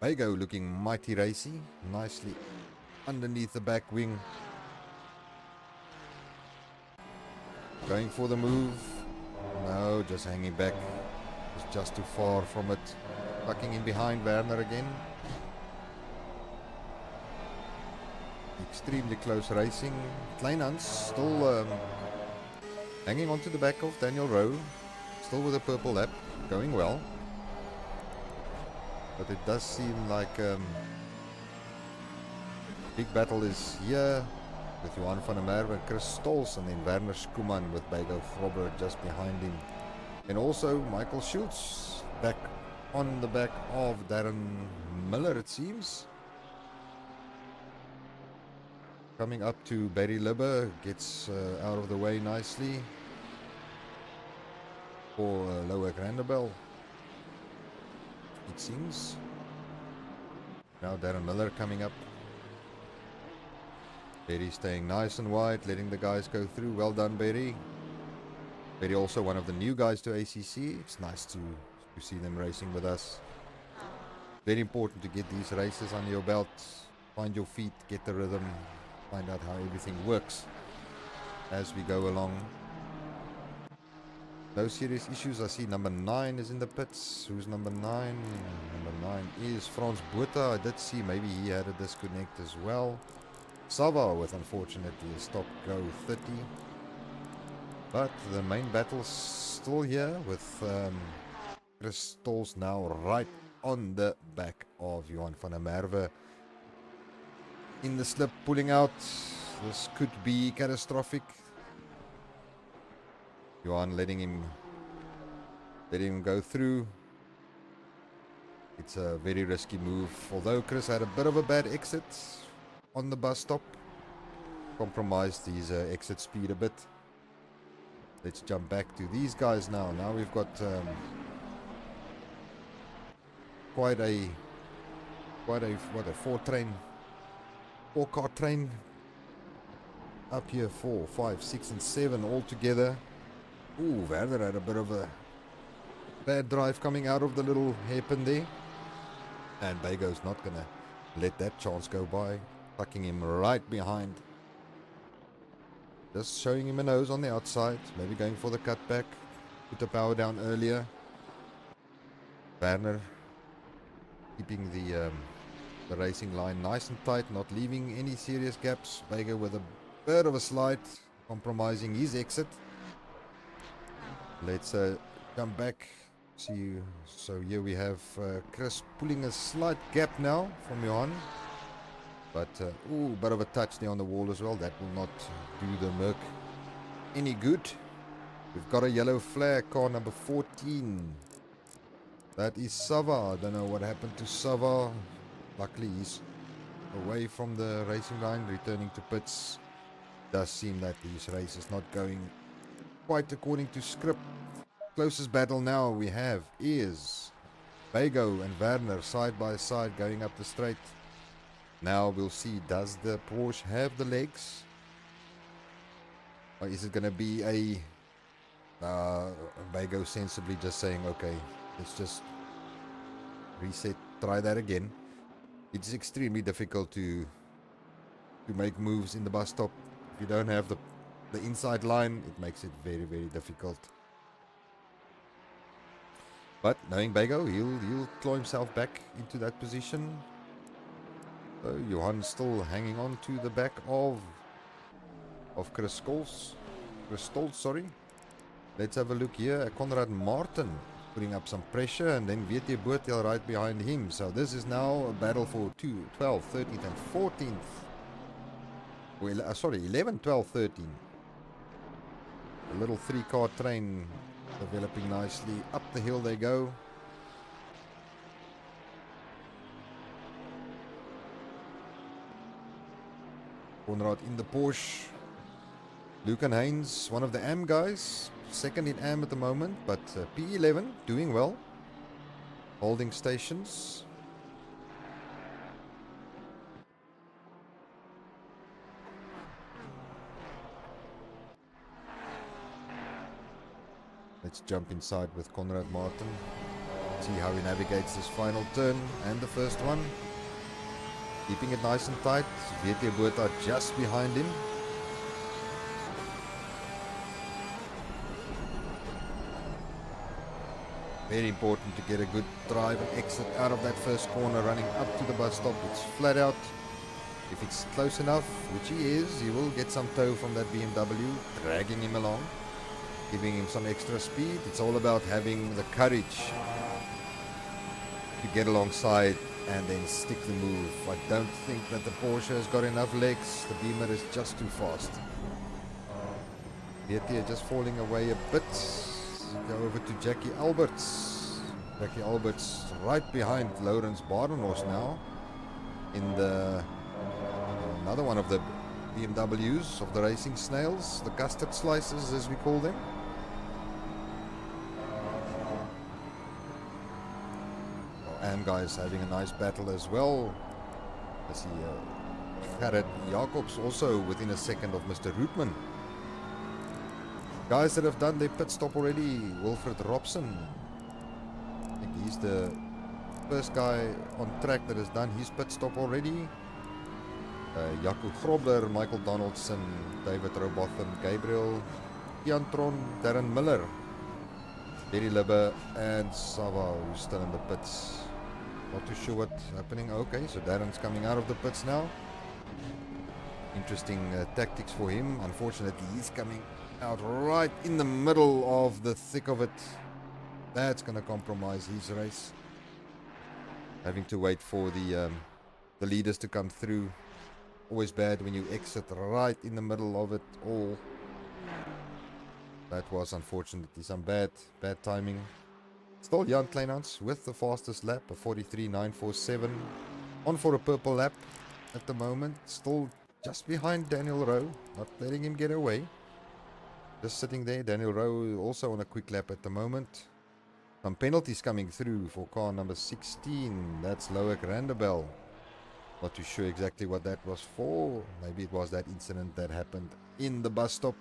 Bego looking mighty racy. Nicely underneath the back wing. Going for the move. No, just hanging back. It's just too far from it. Tucking in behind Werner again. Extremely close racing. Kleinhans still hanging on to the back of Daniel Rowe. Still with a purple lap. Going well. But it does seem like big battle is here with Johan van der Merwe and Chris Stolz, and then Werner Skuman with Bego Grobler just behind him. And also Michael Schultz back on the back of Darren Miller, it seems. Coming up to Barry Libber, gets out of the way nicely for Lower Grandabel, it seems. Now Darren Miller coming up. Barry staying nice and wide, letting the guys go through. Well done, Barry. Barry also one of the new guys to ACC. It's nice to see them racing with us. Very important to get these races under your belt. Find your feet, get the rhythm, find out how everything works as we go along. No serious issues. I see number 9 is in the pits. Who's number 9? Number 9 is Frans Botha. I did see maybe he had a disconnect as well. Sava with, unfortunately, a stop-go 30. But the main battle's still here with Chris Stolz now right on the back of Johan van der Merwe. In the slip, pulling out. This could be catastrophic. Johan letting him go through. It's a very risky move. Although Chris had a bit of a bad exit on the bus stop, compromised his exit speed a bit. Let's jump back to these guys now. Now we've got quite a what, a 4-car train up here. 4, 5, 6 and 7 all together. Ooh, Werner had a bit of a bad drive coming out of the little hairpin there, and Bego's not gonna let that chance go by, tucking him right behind. Just showing him a nose on the outside, maybe going for the cutback, put the power down earlier. Werner keeping the racing line nice and tight, not leaving any serious gaps. Bego with a bit of a slide, compromising his exit. Let's jump back. See, so here we have Chris pulling a slight gap now from Johan. But, ooh, bit of a touch there on the wall as well. That will not do the Merc any good. We've got a yellow flag, car number 14. That is Sava. I don't know what happened to Sava. Luckily, he's away from the racing line, returning to pits. Does seem that this race is not going quite according to script. Closest battle now we have is Bago and Werner side by side going up the straight. Now we'll see, does the Porsche have the legs? Or is it going to be a Bago sensibly just saying, okay, let's just reset, try that again. It's extremely difficult to make moves in the bus stop. If you don't have the inside line, it makes it very, very difficult. But knowing Bago, he'll claw himself back into that position. So Johan's still hanging on to the back of Chris Stolz, sorry. Let's have a look here. Conrad Martin putting up some pressure, and then VT Boertel right behind him. So this is now a battle for 12th, 13th and 14th. Well, sorry, 11, 12, 13. A little three-car train developing nicely. Up the hill they go. Conrad in the Porsche. Luke and Haynes, one of the AM guys. Second in AM at the moment, but P11 doing well. Holding stations. Let's jump inside with Conrad Martin. See how he navigates this final turn and the first one. Keeping it nice and tight. VT Boertel just behind him. Very important to get a good drive and exit out of that first corner running up to the bus stop. It's flat out. If it's close enough, which he is, he will get some tow from that BMW, dragging him along, giving him some extra speed. It's all about having the courage to get alongside and then stick the move. I don't think that the Porsche has got enough legs. The Beamer is just too fast. VT just falling away a bit. Go over to Jackie Alberts. Jackie Alberts right behind Lawrence Badenhorst now in the another one of the BMWs of the racing snails, the custard slices as we call them. AM guys having a nice battle as well. I see Gerrit Jacobs also within a second of Mr. Rootman. Guys that have done their pit stop already, Wilfred Robson. I think he's the first guy on track that has done his pit stop already. Jaco Grobler, Michael Donaldson, David Robotham, Gabriel Piantron, Darren Miller, Berry Libber and Sava, who's still in the pits. Not too sure what's happening. Okay, so Darren's coming out of the pits now. Interesting tactics for him. Unfortunately, he's coming out right in the middle of the thick of it. That's going to compromise his race. Having to wait for the leaders to come through. Always bad when you exit right in the middle of it all. That was unfortunately some bad timing. Still Jan Kleinhans with the fastest lap, a 43.947. On for a purple lap at the moment. Still just behind Daniel Rowe, not letting him get away. Just sitting there. Daniel Rowe also on a quick lap at the moment. Some penalties coming through for car number 16. That's Loic Randabel. Not too sure exactly what that was for. Maybe it was that incident that happened in the bus stop.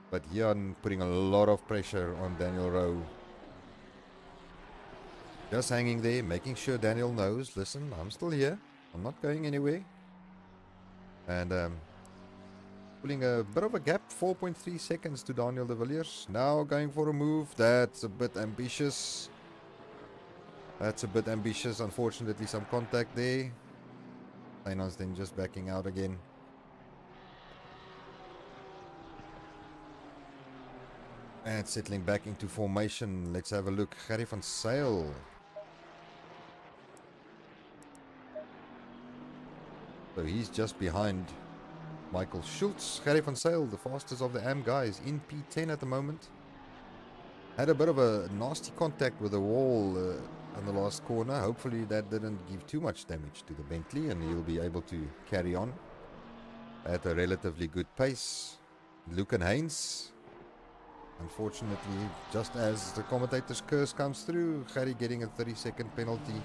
But Jan putting a lot of pressure on Daniel Rowe. Just hanging there, making sure Daniel knows, listen, I'm still here. I'm not going anywhere. And pulling a bit of a gap, 4.3 seconds to Daniel de Villiers. Now going for a move. That's a bit ambitious. That's a bit ambitious. Unfortunately, some contact there. Kleinhans then just backing out again. And settling back into formation. Let's have a look. Gerry van Zyl. So he's just behind Michael Schultz. Gerry van Zyl, the fastest of the AM guys, in P10 at the moment. Had a bit of a nasty contact with the wall on the last corner. Hopefully that didn't give too much damage to the Bentley and he'll be able to carry on. at a relatively good pace. Luke and Haynes, unfortunately, just as the commentator's curse comes through, Harry getting a 30-second penalty.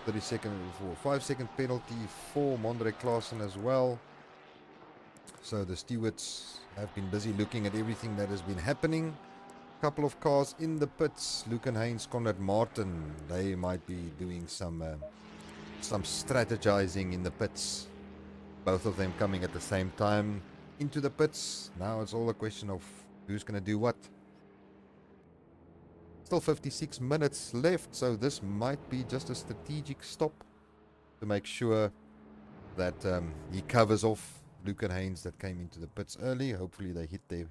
5-second penalty for Mondre Klaassen as well. So the stewards have been busy looking at everything that has been happening. Couple of cars in the pits. Luke and Haynes, Conrad Martin, they might be doing some strategizing in the pits. Both of them coming at the same time into the pits. Now it's all a question of who's going to do what. Still 56 minutes left, so this might be just a strategic stop to make sure that he covers off Luke and Haynes that came into the pits early. Hopefully they hit their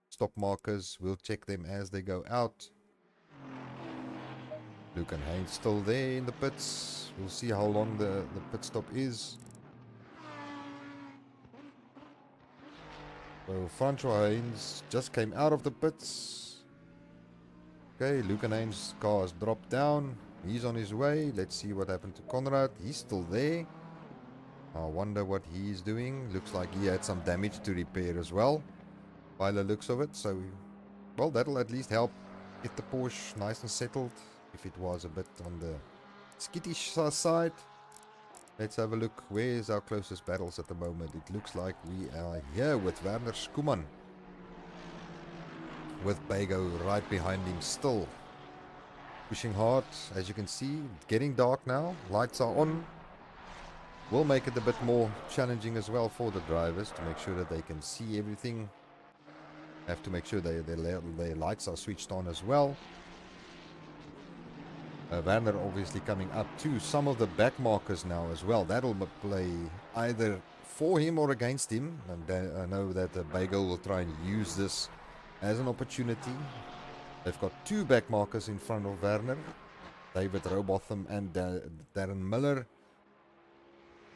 stop markers. We'll check them as they go out. Luke and Haynes still there in the pits. We'll see how long the pit stop is. So Francois Haynes just came out of the pits. Okay, Luke and Haynes' car has dropped down. He's on his way. Let's see what happened to Conrad. He's still there. I wonder what he's doing. Looks like he had some damage to repair as well, by the looks of it. So, well, that'll at least help get the Porsche nice and settled. If it was a bit on the skittish side. Let's have a look. Where's our closest battles at the moment? It looks like we are here with Werner Skuman, with Bago right behind him still. Pushing hard, as you can see. Getting dark now. Lights are on. Will make it a bit more challenging as well for the drivers to make sure that they can see everything. Have to make sure their lights are switched on as well. Werner obviously coming up to some of the back markers now as well. That'll play either for him or against him. And I know that Bagel will try and use this as an opportunity. They've got two back markers in front of Werner. David Robotham and Darren Miller.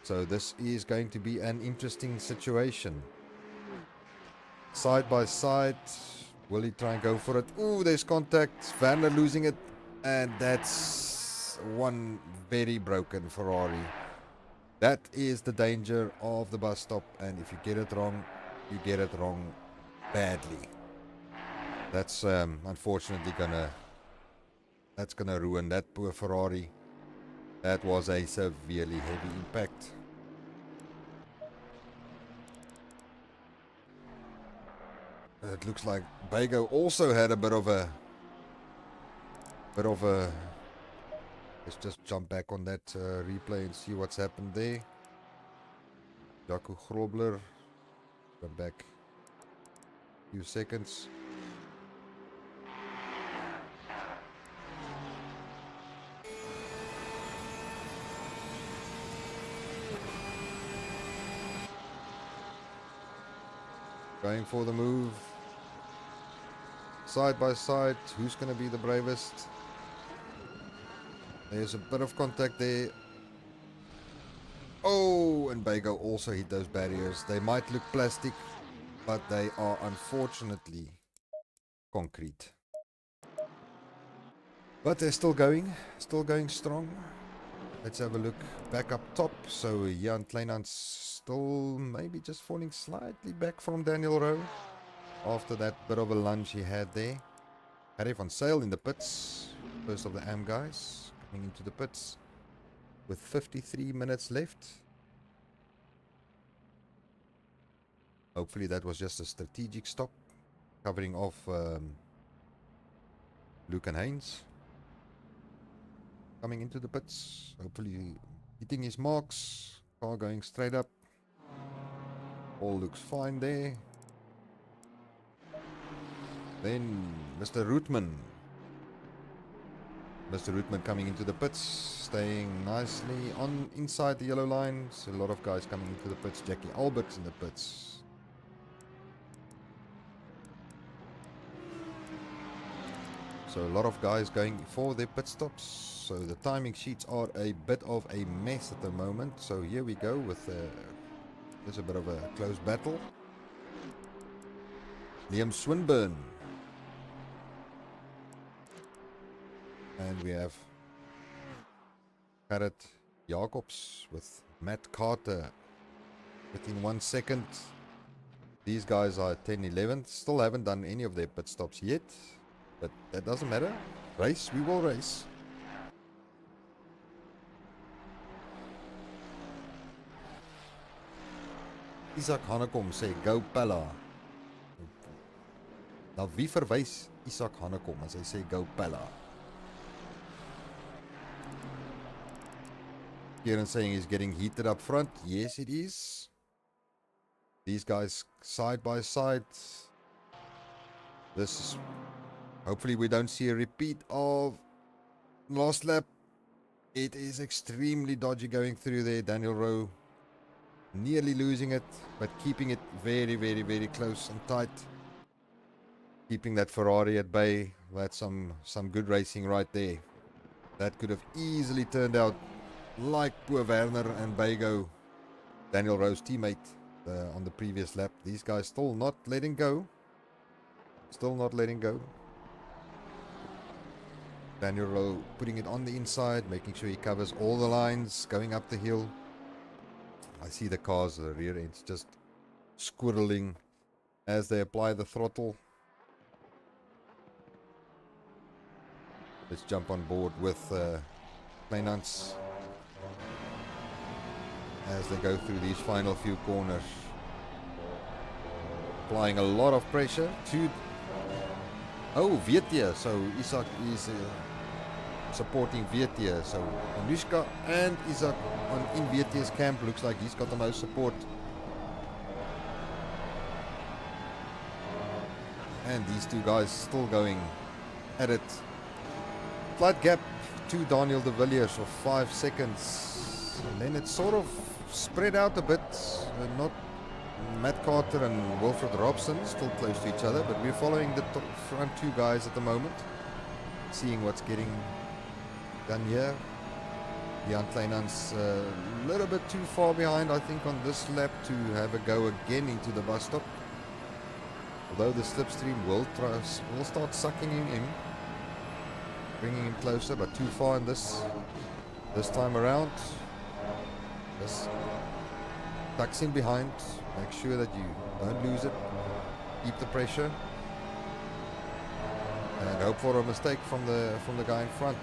So this is going to be an interesting situation. Side by side. Will he try and go for it? Ooh, there's contact. Werner losing it. And that's one very broken Ferrari. That is the danger of the bus stop. And if you get it wrong, you get it wrong badly. That's unfortunately gonna ruin that poor Ferrari. That was a severely heavy impact. It looks like Bago also had a bit of a let's just jump back on that replay and see what's happened there. Jaco Grobler, go back a few seconds. Going for the move. Side by side, who's going to be the bravest? There's a bit of contact there. Oh, and Bago also hit those barriers. They might look plastic, but they are unfortunately concrete. But they're still going strong. Let's have a look back up top. So Jan Kleinans still maybe just falling slightly back from Daniel Rowe after that bit of a lunge he had there. Harry van Sale in the pits. First of the AM guys coming into the pits with 53 minutes left. Hopefully that was just a strategic stop, covering off Luke and Haynes. Coming into the pits, hopefully hitting his marks. Car going straight up. All looks fine there. Then Mr. Rootman. Mr. Rootman coming into the pits, staying nicely on inside the yellow line. So a lot of guys coming into the pits. Jackie Albert's in the pits. So a lot of guys going for their pit stops. So the timing sheets are a bit of a mess at the moment. So here we go with there's a bit of a close battle. Liam Swinburne. And we have Gerrit Jacobs with Matt Carter within 1 second. These guys are 10, 11th. Still haven't done any of their pit stops yet. But that doesn't matter. Race, we will race. Isaac Hanekom sê, go Pella. Nou wie verwys Isaac Hanekom as hy sê go Pella? Kieran saying he's getting heated up front. Yes, it is. These guys side by side. This is... Hopefully we don't see a repeat of last lap. It is extremely dodgy going through there. Daniel Rowe nearly losing it, but keeping it very, very, very close and tight. Keeping that Ferrari at bay. That's some good racing right there. That could have easily turned out like poor Werner and Bago, Daniel Rowe's teammate, on the previous lap. These guys still not letting go. Still not letting go. Daniel Rowe putting it on the inside, making sure he covers all the lines, going up the hill. I see the cars, the rear ends just squirreling as they apply the throttle. Let's jump on board with Kleinans as they go through these final few corners. Applying a lot of pressure to... Oh, Vietia. So Isaac is supporting Vietia. So Anushka and Isaac in Vietia's camp. Looks like he's got the most support. And these two guys still going at it. Slight gap to Daniel de Villiers of 5 seconds. And then it's sort of spread out a bit. Not Matt Carter and Wilfred Robson still close to each other, but we're following the front two guys at the moment, seeing what's getting done here. Jan Kleinans a little bit too far behind, I think, on this lap to have a go again into the bus stop. Although the slipstream will start sucking him in, bringing him closer, but too far in this time around. Just tucks in behind. Make sure that you don't lose it. Keep the pressure. And hope for a mistake from the guy in front.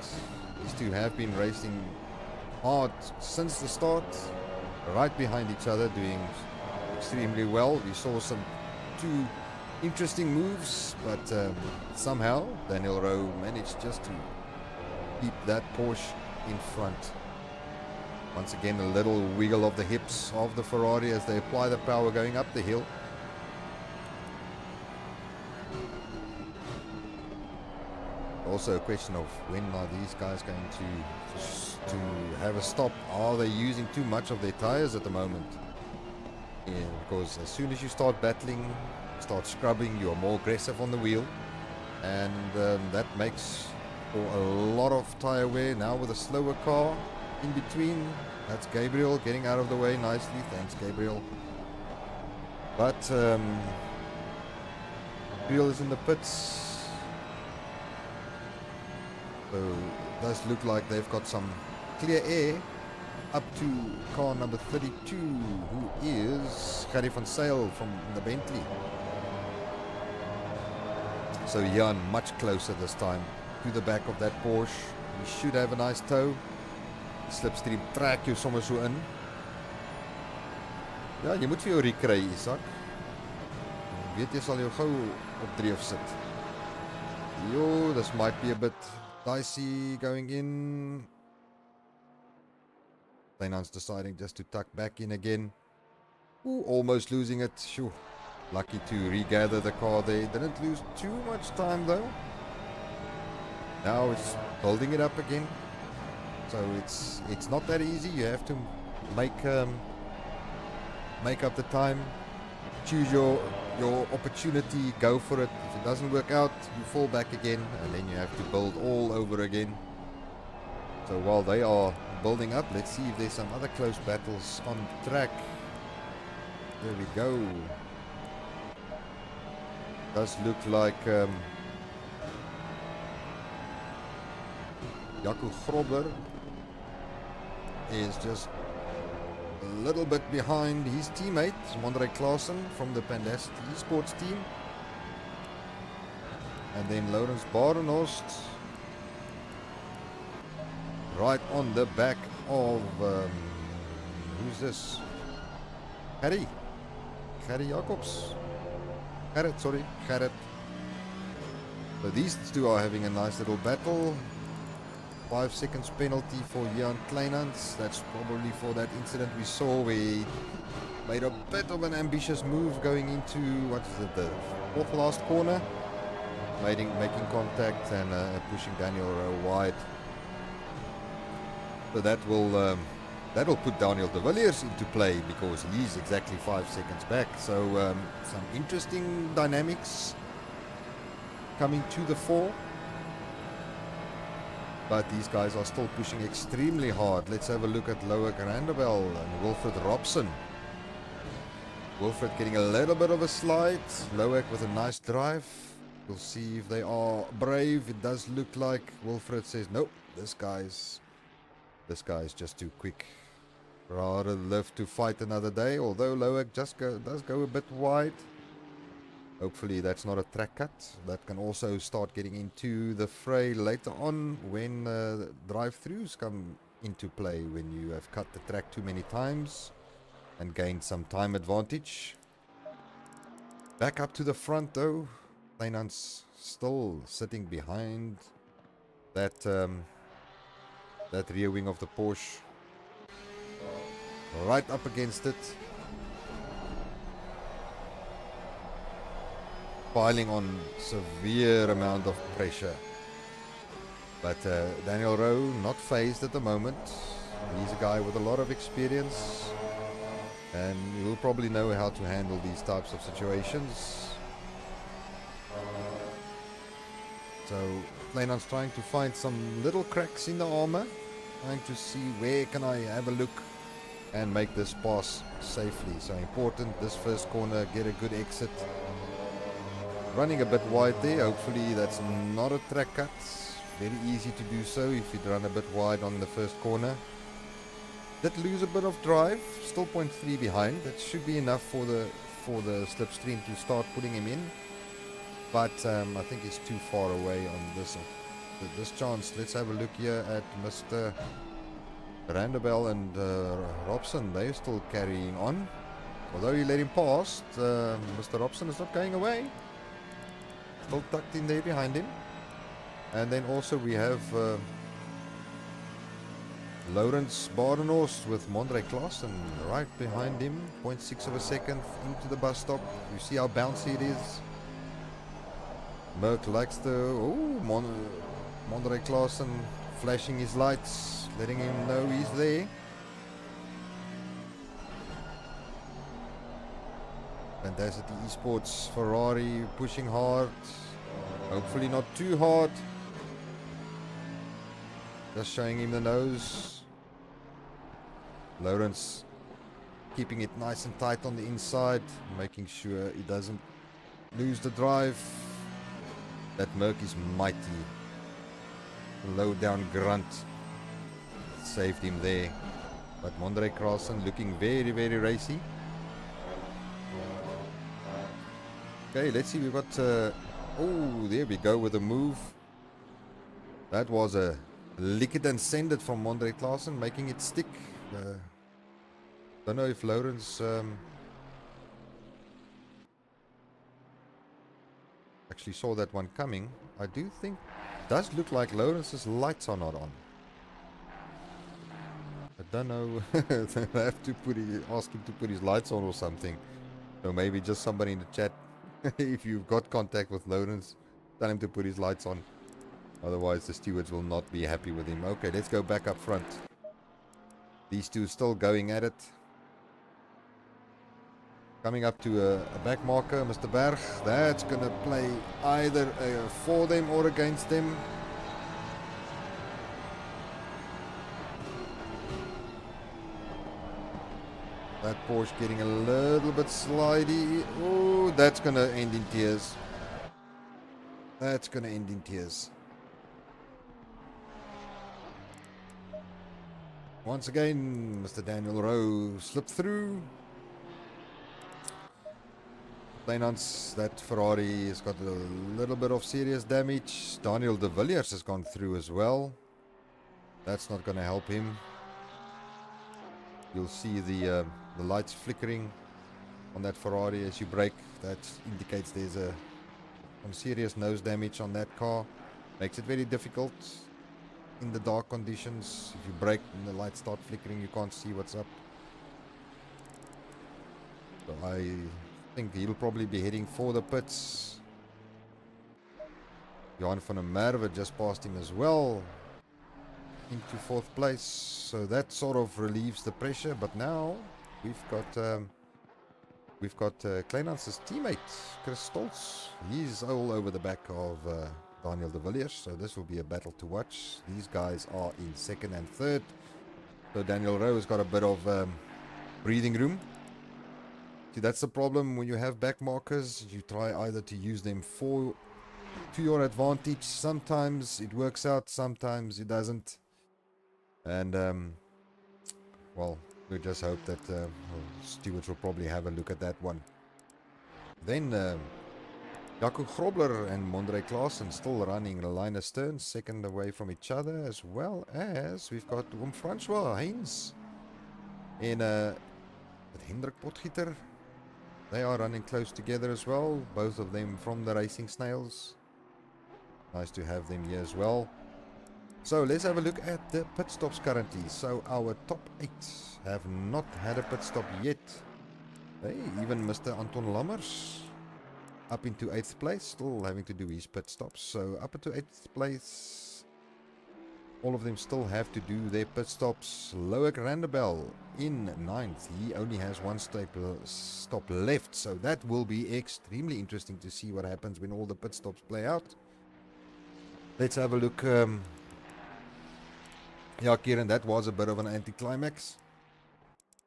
These two have been racing hard since the start. Right behind each other, doing extremely well. We saw two interesting moves, but somehow Daniel Rowe managed just to keep that Porsche in front. Once again, a little wiggle of the hips of the Ferrari as they apply the power going up the hill. Also a question of when are these guys going to have a stop? Are they using too much of their tires at the moment? Yeah, because as soon as you start battling, start scrubbing, you are more aggressive on the wheel, and that makes for a lot of tire wear. Now with a slower car in between, that's Gabriel getting out of the way nicely. Thanks, Gabriel. But Gabriel is in the pits, so it does look like they've got some clear air up to car number 32, who is Gary van Sail from the Bentley. So Jan much closer this time to the back of that Porsche. He should have a nice tow. Slipstream trek jou sommer so in. Ja, jy moet vir jou rie kry, Isaac. Weet jy sal jou gou op dreef sit. Yo, this might be a bit dicey going in. Kleinans deciding just to tuck back in again. Ooh, almost losing it. Shoo. Lucky to regather the car there. Didn't lose too much time though. Now it's holding it up again. So it's not that easy. You have to make up the time, choose your opportunity, go for it. If it doesn't work out, you fall back again, and then you have to build all over again. So while they are building up, let's see if there's some other close battles on track. There we go. Does look like Jaco Grobber is just a little bit behind his teammate, Mondre Klaassen from the Pandast Esports team. And then Lawrence Barenhorst right on the back of, who's this? Harry Jacobs. Gerrit. So these two are having a nice little battle. 5 seconds penalty for Jan Kleinans. That's probably for that incident we saw where he made a bit of an ambitious move going into, what is it, the fourth last corner. Making contact and pushing Daniel wide. So that'll put Daniel de Villiers into play because he's exactly 5 seconds back. So some interesting dynamics coming to the fore. But these guys are still pushing extremely hard. Let's have a look at Loic Randabel and Wilfred Robson. Wilfred getting a little bit of a slide. Loic with a nice drive. We'll see if they are brave. It does look like Wilfred says, nope, this guy's just too quick. Rather live to fight another day. Although Loic does go a bit wide. Hopefully that's not a track cut. That can also start getting into the fray later on when drive-throughs come into play, when you have cut the track too many times and gained some time advantage. Back up to the front though. Kleinans still sitting behind that that rear wing of the Porsche. Right up against it. Piling on severe amount of pressure. But Daniel Rowe not phased at the moment. He's a guy with a lot of experience. And he will probably know how to handle these types of situations. So Kleinans trying to find some little cracks in the armor. Trying to see where can I have a look and make this pass safely. So important this first corner, get a good exit. Running a bit wide there. Hopefully that's not a track cut. Very easy to do so if you run a bit wide on the first corner. Did lose a bit of drive. Still 0.3 behind. That should be enough for the slipstream to start putting him in. But I think he's too far away on this chance. Let's have a look here at Mr. Randabel and Robson. They're still carrying on. Although he let him past, Mr. Robson is not going away. Still tucked in there behind him. And then also we have Lawrence Barenhorst with Mondre Klaassen right behind him. 0.6 of a second into the bus stop. You see how bouncy it is. Merck likes the... Oh, Mondre Klaassen flashing his lights, letting him know he's there. Fantastic Esports, Ferrari pushing hard. Hopefully not too hard. Just showing him the nose. Lawrence keeping it nice and tight on the inside, making sure he doesn't lose the drive. That Merc is mighty. Low down grunt saved him there. But Mondre Klaassen looking very, very racy. Okay, let's see. We've got... oh, there we go with a move. That was a lick it and send it from Mondre Klaassen, making it stick. Don't know if Lawrence actually saw that one coming. I do think it does look like Lawrence's lights are not on. I don't know. I have to ask him to put his lights on or something. So maybe just somebody in the chat. If you've got contact with Lawrence, tell him to put his lights on. Otherwise the stewards will not be happy with him. Okay, let's go back up front. These two still going at it. Coming up to a back marker, Mr. Berg. That's going to play either for them or against them. That Porsche getting a little bit slidey. Oh, that's going to end in tears. That's going to end in tears. Once again, Mr. Daniel Rowe slipped through. Kleinhans, that Ferrari has got a little bit of serious damage. Daniel de Villiers has gone through as well. That's not going to help him. You'll see the lights flickering on that Ferrari as you brake. That indicates there's some serious nose damage on that car. Makes it very difficult in the dark conditions. If you brake and the lights start flickering, you can't see what's up. So I think he'll probably be heading for the pits. Johan van der Merwe just passed him as well into 4th place. So that sort of relieves the pressure. But now we've got Kleinhans' teammate, Chris Stoltz. He's all over the back of Daniel de Villiers. So this will be a battle to watch. These guys are in 2nd and 3rd. So Daniel Rowe has got a bit of breathing room. See, that's the problem when you have back markers. You try either to use them to your advantage. Sometimes it works out, sometimes it doesn't. And, well, we just hope that stewards will probably have a look at that one. Then, Jaco Grobler and Mondre Klaassen still running the line astern, 2nd away from each other, as well as we've got Francois Heinz and Hendrik Potgieter. They are running close together as well, both of them from the Racing Snails. Nice to have them here as well. So let's have a look at the pit stops currently. So our top 8 have not had a pit stop yet. Hey, even Mr. Anton Lammers up into 8th place, still having to do his pit stops. So up into 8th place, all of them still have to do their pit stops. Loic Randebel in 9th. He only has one stop left. So that will be extremely interesting to see what happens when all the pit stops play out. Let's have a look. Yeah, Kieran, that was a bit of an anticlimax.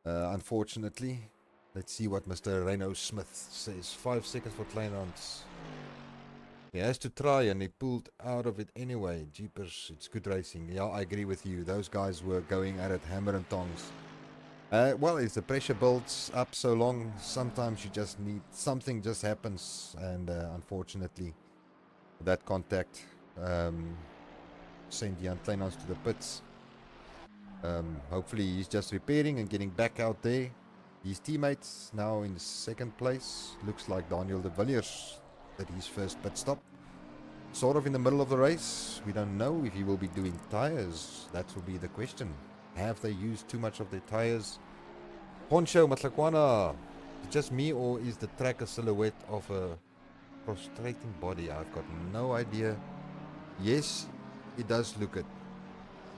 Unfortunately. Let's see what Mr. Reno Smith says. 5 seconds for Kleinhans. He has to try and he pulled out of it anyway. Jeepers, it's good racing. Yeah, I agree with you. Those guys were going at it hammer and tongs. Well, if the pressure builds up so long, sometimes you just need, something just happens. And unfortunately, that contact sent Jan Kleinhans to the pits. Hopefully he's just repairing and getting back out there. His teammates now in 2nd place. Looks like Daniel de Villiers at his first pit stop. Sort of in the middle of the race. We don't know if he will be doing tires. That will be the question. Have they used too much of their tires? Poncho Matlakwana. Is it just me, or is the track a silhouette of a prostrating body? I've got no idea. Yes, it does look it.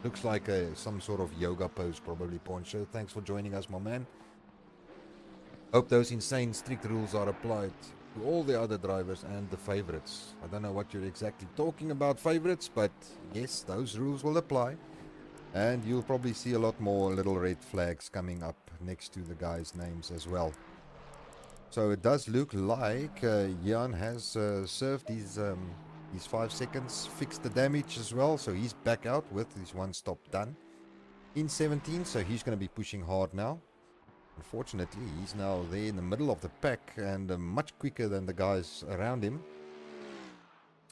Looks like some sort of yoga pose, probably, Poncho. Thanks for joining us, my man. Hope those insane strict rules are applied to all the other drivers and the favorites. I don't know what you're exactly talking about, favorites, but yes, those rules will apply. And you'll probably see a lot more little red flags coming up next to the guys' names as well. So it does look like Jan has served his 5 seconds, fixed the damage as well. So he's back out with his one stop done in 17. So he's going to be pushing hard now. Unfortunately, he's now there in the middle of the pack and much quicker than the guys around him.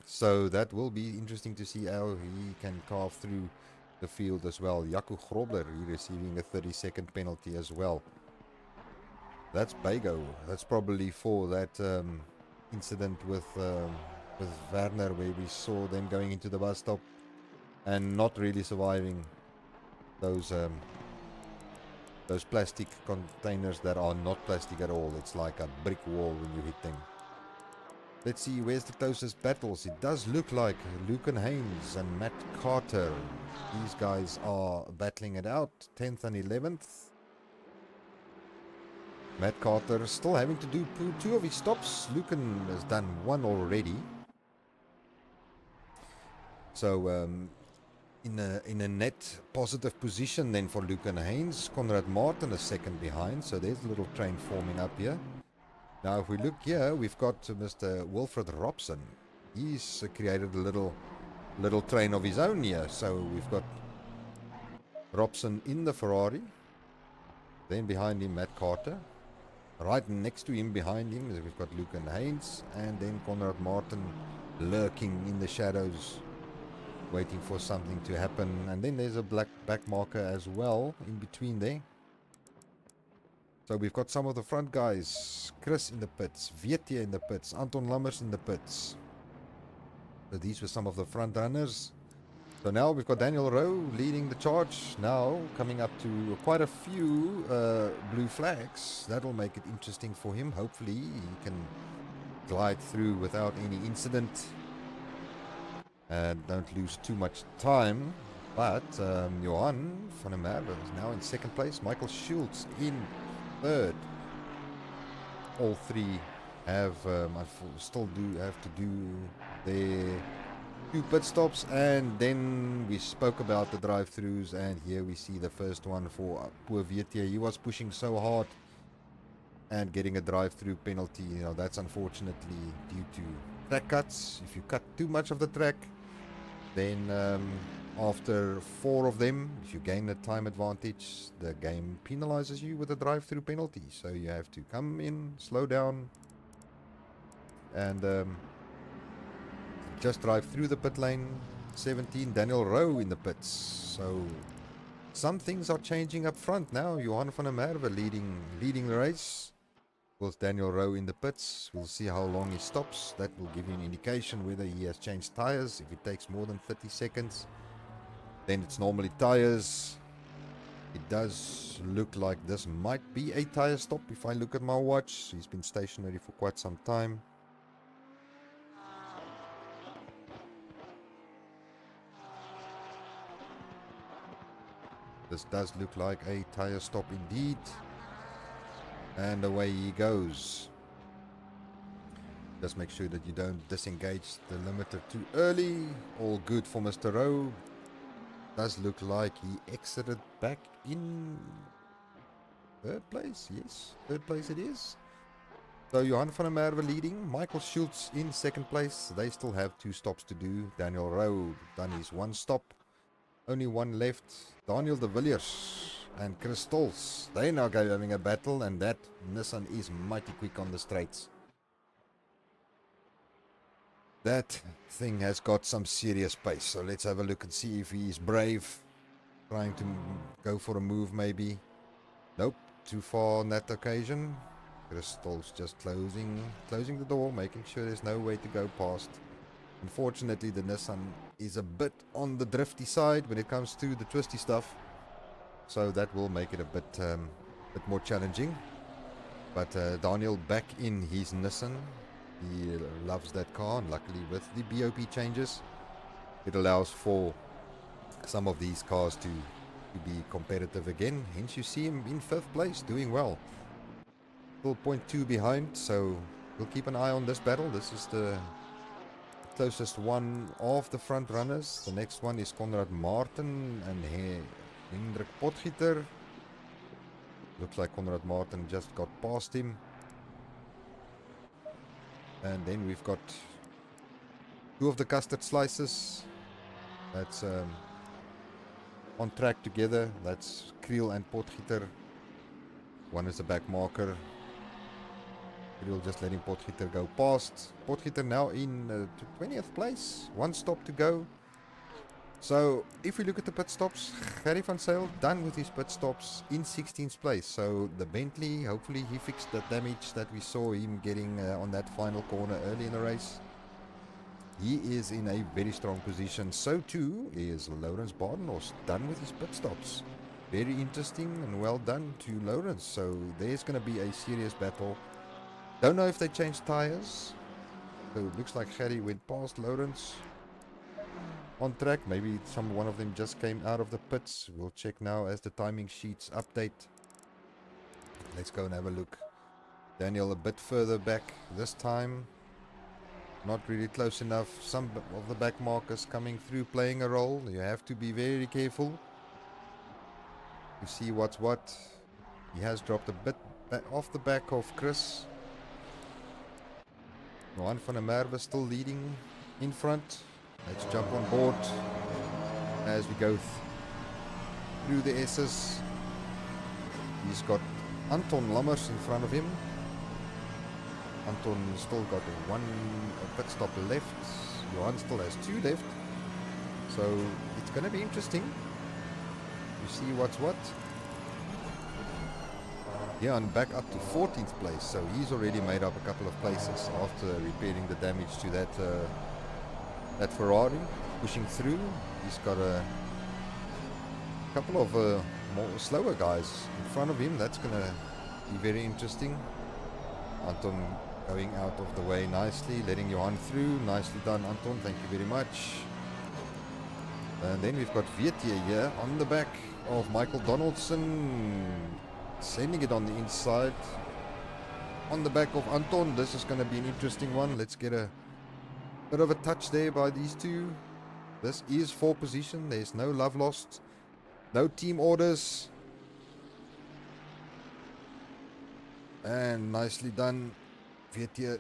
So that will be interesting to see how he can carve through the field as well. Jaco Grobler receiving a 30-second penalty as well. That's Bago. That's probably for that incident with Werner, where we saw them going into the bus stop and not really surviving those plastic containers that are not plastic at all. It's like a brick wall when you hit them. Let's see, where's the closest battles? It does look like Lucan Haynes and Matt Carter. These guys are battling it out, 10th and 11th. Matt Carter still having to do 2 of his stops. Lucan has done 1 already. So in a net positive position then for Lucan Haynes. Conrad Martin is 2nd behind, so there's a little train forming up here. Now if we look here, we've got Mr. Wilfred Robson. He's created a little train of his own here. So we've got Robson in the Ferrari. Then behind him, Matt Carter. Right next to him, behind him, we've got Luke and Haynes. And then Conrad Martin lurking in the shadows, waiting for something to happen. And then there's a black back marker as well in between there. So we've got some of the front guys. Chris in the pits, Vietia in the pits, Anton Lammers in the pits. So these were some of the front runners. So now we've got Daniel Rowe leading the charge. Now coming up to quite a few blue flags. That'll make it interesting for him. Hopefully he can glide through without any incident. And don't lose too much time. But Johan van der Merwe is now in second place. Michael Schultz in third. All three have still do have to do their 2 pit stops, and then we spoke about the drive-throughs, and here we see the first one for poor Vietia. He was pushing so hard and getting a drive-through penalty. You know, that's unfortunately due to track cuts. If you cut too much of the track, then after 4 of them, if you gain a time advantage, the game penalizes you with a drive-through penalty. So you have to come in, slow down, and just drive through the pit lane. 17, Daniel Rowe in the pits. So some things are changing up front now. Johan van der Merwe leading the race with Daniel Rowe in the pits. We'll see how long he stops. That will give you an indication whether he has changed tires. If it takes more than 30 seconds, then it's normally tires. It does look like this might be a tire stop if I look at my watch. He's been stationary for quite some time. This does look like a tire stop indeed. And away he goes. Just make sure that you don't disengage the limiter too early. All good for Mr. Rowe. Does look like he exited back in third place. Yes, third place it is. So Johan van der Merwe leading. Michael Schultz in second place. They still have 2 stops to do. Daniel Rowe done his 1 stop. Only 1 left. Daniel de Villiers and Chris Stolz. They now go having a battle, and that Nissan is mighty quick on the straights. That thing has got some serious pace. So let's have a look and see if he is brave. Trying to go for a move maybe. Nope, too far on that occasion. Chris Stolz just closing the door, making sure there's no way to go past. Unfortunately, the Nissan is a bit on the drifty side when it comes to the twisty stuff. So that will make it a bit more challenging. But Daniel back in his Nissan. He loves that car, and luckily with the BOP changes, it allows for some of these cars to be competitive again. Hence you see him in 5th place, doing well. Still 0.2 behind, so we'll keep an eye on this battle. This is the closest one of the front runners. The next one is Conrad Martin and Hendrik Potgieter. Looks like Conrad Martin just got past him. And then we've got 2 of the custard slices. That's on track together. That's Kriel and Potgieter. One is the back marker. Kriel just letting Potgieter go past. Potgieter now in 20th place. 1 stop to go. So if we look at the pit stops, Gerry van Zyl done with his pit stops in 16th place. So the Bentley, hopefully he fixed the damage that we saw him getting on that final corner early in the race. He is in a very strong position. So too is Lawrence Badenhorst, done with his pit stops. Very interesting and well done to Lawrence. So there's going to be a serious battle. Don't know if they changed tires. So it looks like Gerry went past Lawrence. On track, maybe one of them just came out of the pits. We'll check now as the timing sheets update. Let's go and have a look. Daniel a bit further back this time. Not really close enough. Some of the back markers coming through, playing a role. You have to be very careful. You see what's what. He has dropped a bit off the back of Chris. Johan van der Merwe still leading in front. Let's jump on board as we go through the S's. He's got Anton Lammers in front of him. Anton still got one pit stop left. Johan still has 2 left. So it's going to be interesting. You see what's what. Yeah, and back up to 14th place. So he's already made up a couple of places after repairing the damage to that Ferrari. Pushing through. He's got a couple of more slower guys in front of him. That's going to be very interesting. Anton going out of the way nicely, letting Johan through. Nicely done, Anton. Thank you very much. And then we've got Vietier here on the back of Michael Donaldson, sending it on the inside. On the back of Anton. This is going to be an interesting one. Let's get a bit of a touch there by these two. This is 4th position. There's no love lost. No team orders. And nicely done. Vietier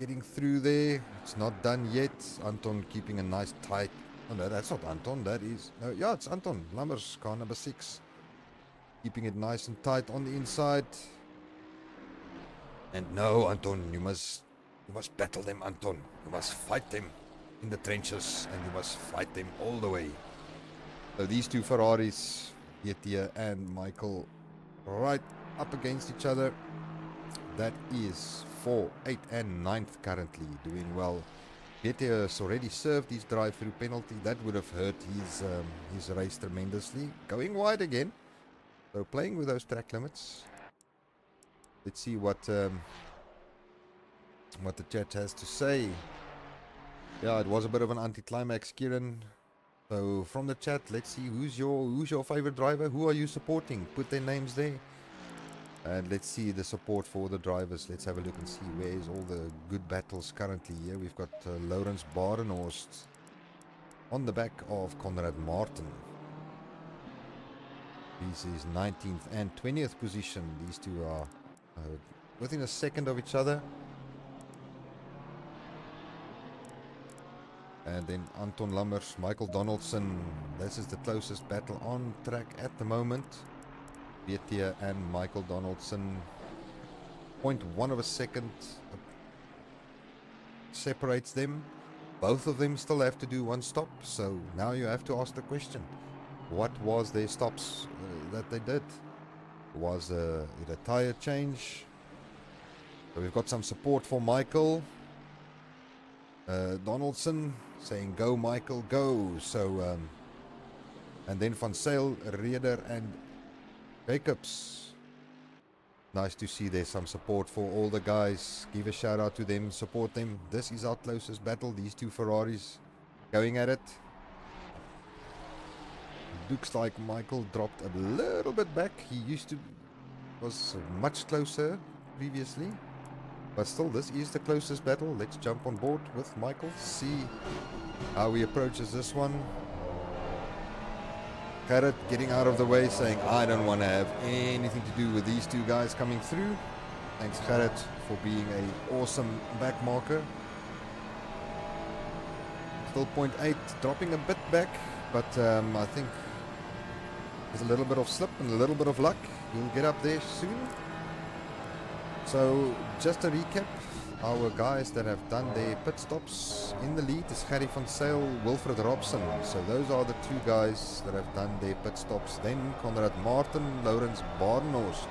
getting through there. It's not done yet. Anton keeping a nice tight. Oh no, that's not Anton. That is... No, yeah, it's Anton. Lammers, car number 6. Keeping it nice and tight on the inside. And no, Anton, you must battle them, Anton. You must fight them in the trenches. And you must fight them all the way. So these two Ferraris, Vietier and Michael, right up against each other. That is 4, 8 and 9th currently, doing well. Vietier has already served his drive-through penalty. That would have hurt his race tremendously. Going wide again. So playing with those track limits. Let's see what the chat has to say. Yeah, it was a bit of an anticlimax, Kieran. So from the chat, let's see who's your favorite driver. Who are you supporting? Put their names there. And let's see the support for the drivers. Let's have a look and see where's all the good battles currently here. We've got Laurens Barenhorst on the back of Conrad Martin. This is 19th and 20th position. These two are within a second of each other. And then Anton Lammers, Michael Donaldson. This is the closest battle on track at the moment. Vietier and Michael Donaldson. 0.1 of a second separates them. Both of them still have to do one stop. So now you have to ask the question. What was their stops that they did? Was it a tire change? So we've got some support for Michael. Donaldson saying go Michael go. So and then Van Zyl, Reeder and Jacobs. Nice to see there's some support for all the guys. Give a shout out to them, support them. This is our closest battle. These two Ferraris going at it. Looks like Michael dropped a little bit back. He was much closer previously. But still, this is the closest battle. Let's jump on board with Michael. See how he approaches this one. Gerrit getting out of the way, saying, I don't want to have anything to do with these two guys coming through. Thanks, Gerrit, for being an awesome back marker. Still 0.8, dropping a bit back, but I think there's a little bit of slip and a little bit of luck. He'll get up there soon. So, just to recap, our guys that have done their pit stops in the lead is Gerry van Zyl, Wilfred Robson. So those are the two guys that have done their pit stops. Then Conrad Martin, Laurens Barenhorst.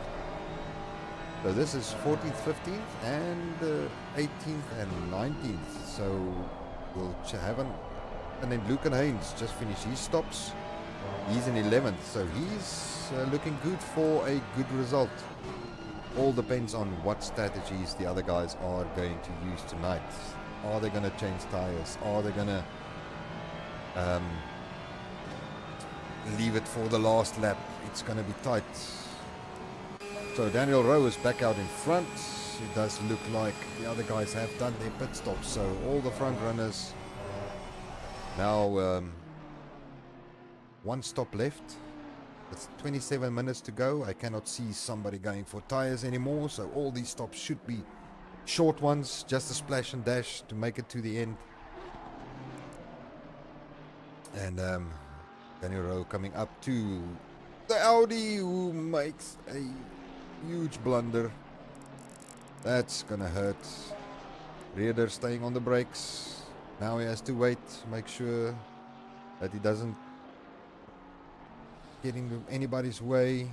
So this is 14th, 15th and 18th and 19th. So we'll have and then Lucan Haynes just finished his stops. He's in 11th, so he's looking good for a good result. All depends on what strategies the other guys are going to use tonight. Are they going to change tires? Are they going to leave it for the last lap? It's going to be tight. So Daniel Rowe is back out in front. It does look like the other guys have done their pit stops. So all the front runners now one stop left. It's 27 minutes to go. I cannot see somebody going for tires anymore. So all these stops should be short ones. Just a splash and dash to make it to the end. And Daniel Rowe coming up to the Audi, who makes a huge blunder. That's gonna hurt. Reader staying on the brakes. Now he has to wait, make sure that he doesn't get into anybody's way.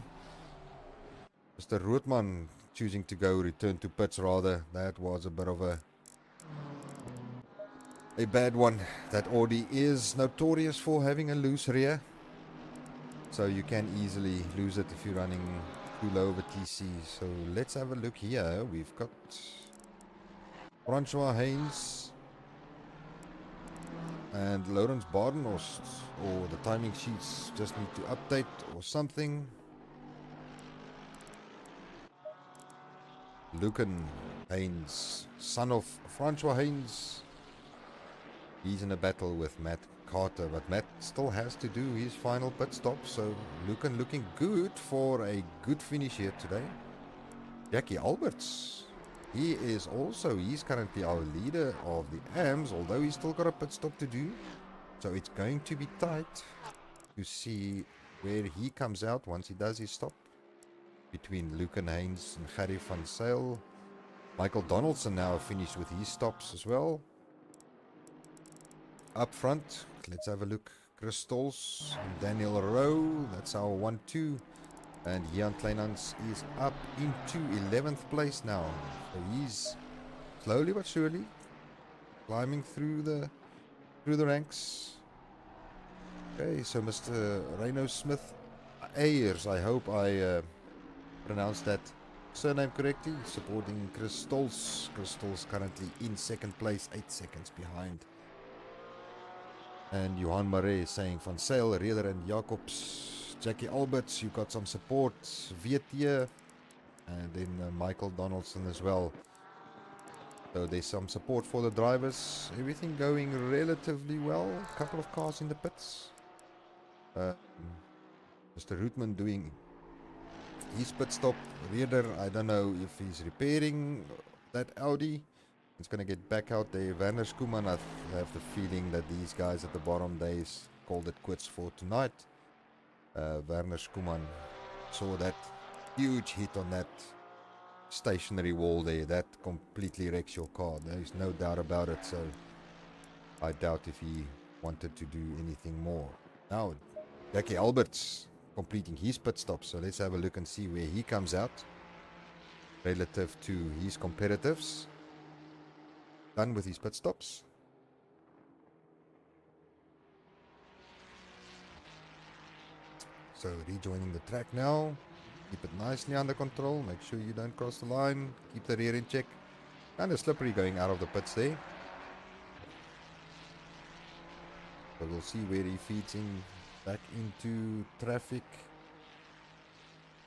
Mr. Rootman choosing to go return to pits rather. That was a bit of a bad one. That Audi is notorious for having a loose rear. So you can easily lose it if you're running too low of a TC. So let's have a look here. We've got Francois Haynes and Lawrence Bardenhorst, or the timing sheets just need to update or something. Lucan Haynes, son of Francois Haynes, he's in a battle with Matt Carter, but Matt still has to do his final pit stop. So Lucan looking good for a good finish here today. Jackie Alberts, he's currently our leader of the AMS, although he's still got a pit stop to do. So it's going to be tight to see where he comes out once he does his stop. Between Lucan Haynes and Gary van Zyl. Michael Donaldson now finished with his stops as well. Up front, let's have a look. Chris Stolz and Daniel Rowe, that's our 1-2. And Jan Kleinans is up into 11th place now. So he's slowly but surely climbing through the ranks. Okay, so Mr. Reno Smith Ayers, I hope I pronounced that surname correctly, supporting Chris Stolz. Chris Stolz currently in second place, 8 seconds behind. And Johan Marais saying Van Zyl, Reeder and Jacobs. Jackie Alberts, you got some support. VT, and then Michael Donaldson as well. So there's some support for the drivers. Everything going relatively well. A couple of cars in the pits. Mr. Rootman doing his pit stop. Reeder, I don't know if he's repairing that Audi. It's going to get back out there. Werner Schoeman, I have the feeling that these guys at the bottom, they called it quits for tonight. Werner Schoeman saw that huge hit on that stationary wall there. That completely wrecks your car. There's no doubt about it. So I doubt if he wanted to do anything more. Now, Jackie Alberts completing his pit stop. So let's have a look and see where he comes out relative to his competitors. Done with his pit stops. So rejoining the track now. Keep it nicely under control. Make sure you don't cross the line. Keep the rear in check. Kind of slippery going out of the pits there. So we'll see where he feeds in back into traffic.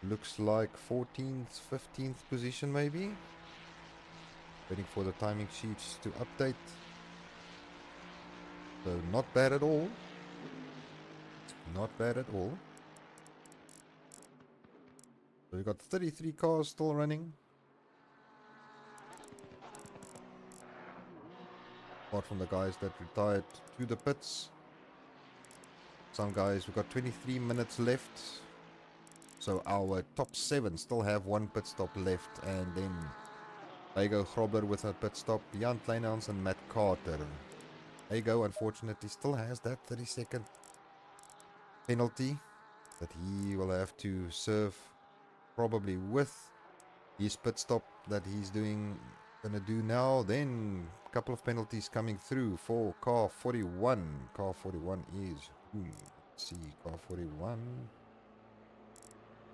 Looks like 14th, 15th position maybe. Waiting for the timing sheets to update. So not bad at all. Not bad at all. So we've got 33 cars still running. Apart from the guys that retired to the pits. Some guys, we've got 23 minutes left. So our top 7 still have one pit stop left. And then Ego Grobler with a pit stop. Jan Kleinans and Matt Carter. Ego unfortunately still has that 30-second penalty that he will have to serve, probably with his pit stop that he's gonna do now. Then a couple of penalties coming through for car 41. Car 41 is let's see, car 41.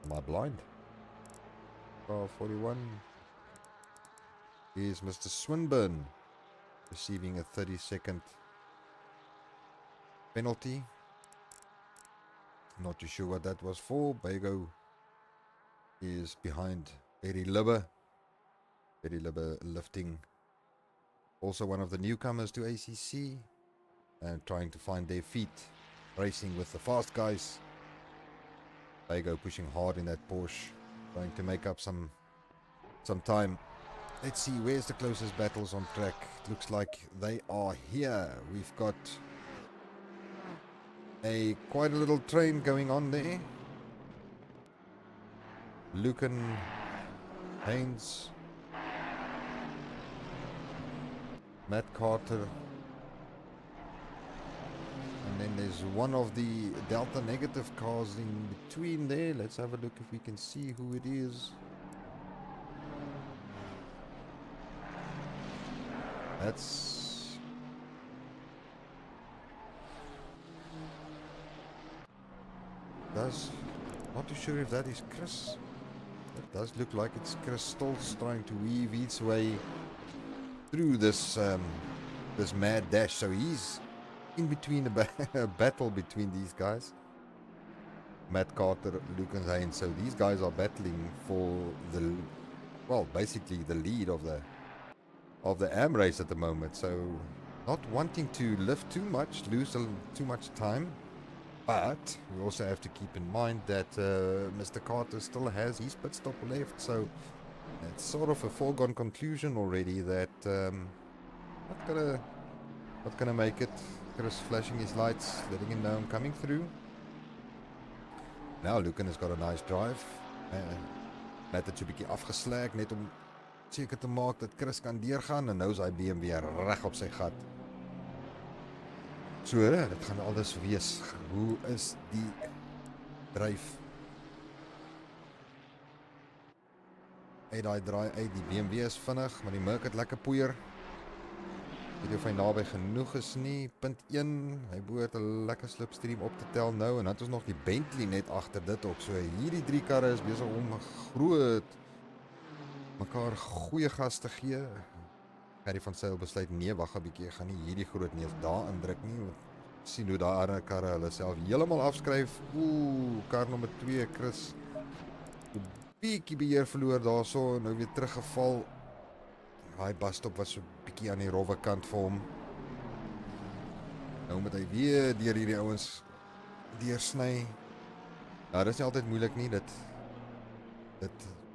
Am I blind? Car 41 is Mr. Swinburne, receiving a 30-second penalty. Not too sure what that was for. Bego is behind Eddie Libber. Eddie Libber lifting, also one of the newcomers to ACC, and trying to find their feet, racing with the fast guys. Bego pushing hard in that Porsche, trying to make up some time. Let's see, where's the closest battles on track? It looks like they are here. We've got quite a little train going on there. Lucan Haynes, Matt Carter, and then there's one of the Delta negative cars in between there. Let's have a look if we can see who it is. That's not too sure if that is Chris. It does look like it's Chris Stoltz trying to weave his way through this this mad dash. So he's in between a battle between these guys, Matt Carter, Lucan Haynes. So these guys are battling for the, well, basically the lead of the AM race at the moment. So not wanting to lift too much, lose too much time. But we also have to keep in mind that Mr. Carter still has his pit stop left, so it's sort of a foregone conclusion already that not gonna make it. Chris flashing his lights, letting him know I'm coming through. Nou, Lucan has got a nice drive. Net het so 'n bietjie afgeslaag net om seker te maak dat Chris kan deurgaan, en nou is hy BMW reg op sy gat. So, dit gaan alles wees. Hoe is die dryf? Uit daai draai uit, die BMW is vinnig, maar die Merc het lekker poeier. Weet jy of hy naby genoeg is nie. Punt 1, hy behoort 'n lekker slipstream op te tel nou, en dan het ons nog die Bentley net agter dit ook. So hierdie drie karre is besig om groot mekaar goeie gas te gee. Gary van Sail besluit, nee, wag 'n bietjie, ek gaan nie hierdie groot neus daar indruk nie, want sien hoe daai ander karre hulle self heeltemal afskryf. Kar nommer 2, Chris, 'n bietjie beheer verloor daarso, nou weer teruggeval. Daai busstop was so 'n bietjie aan die rowwe kant vir hom. Nou moet hy weer deur hierdie ouens deursny. Ja, dit is nie altyd moeilik nie, dit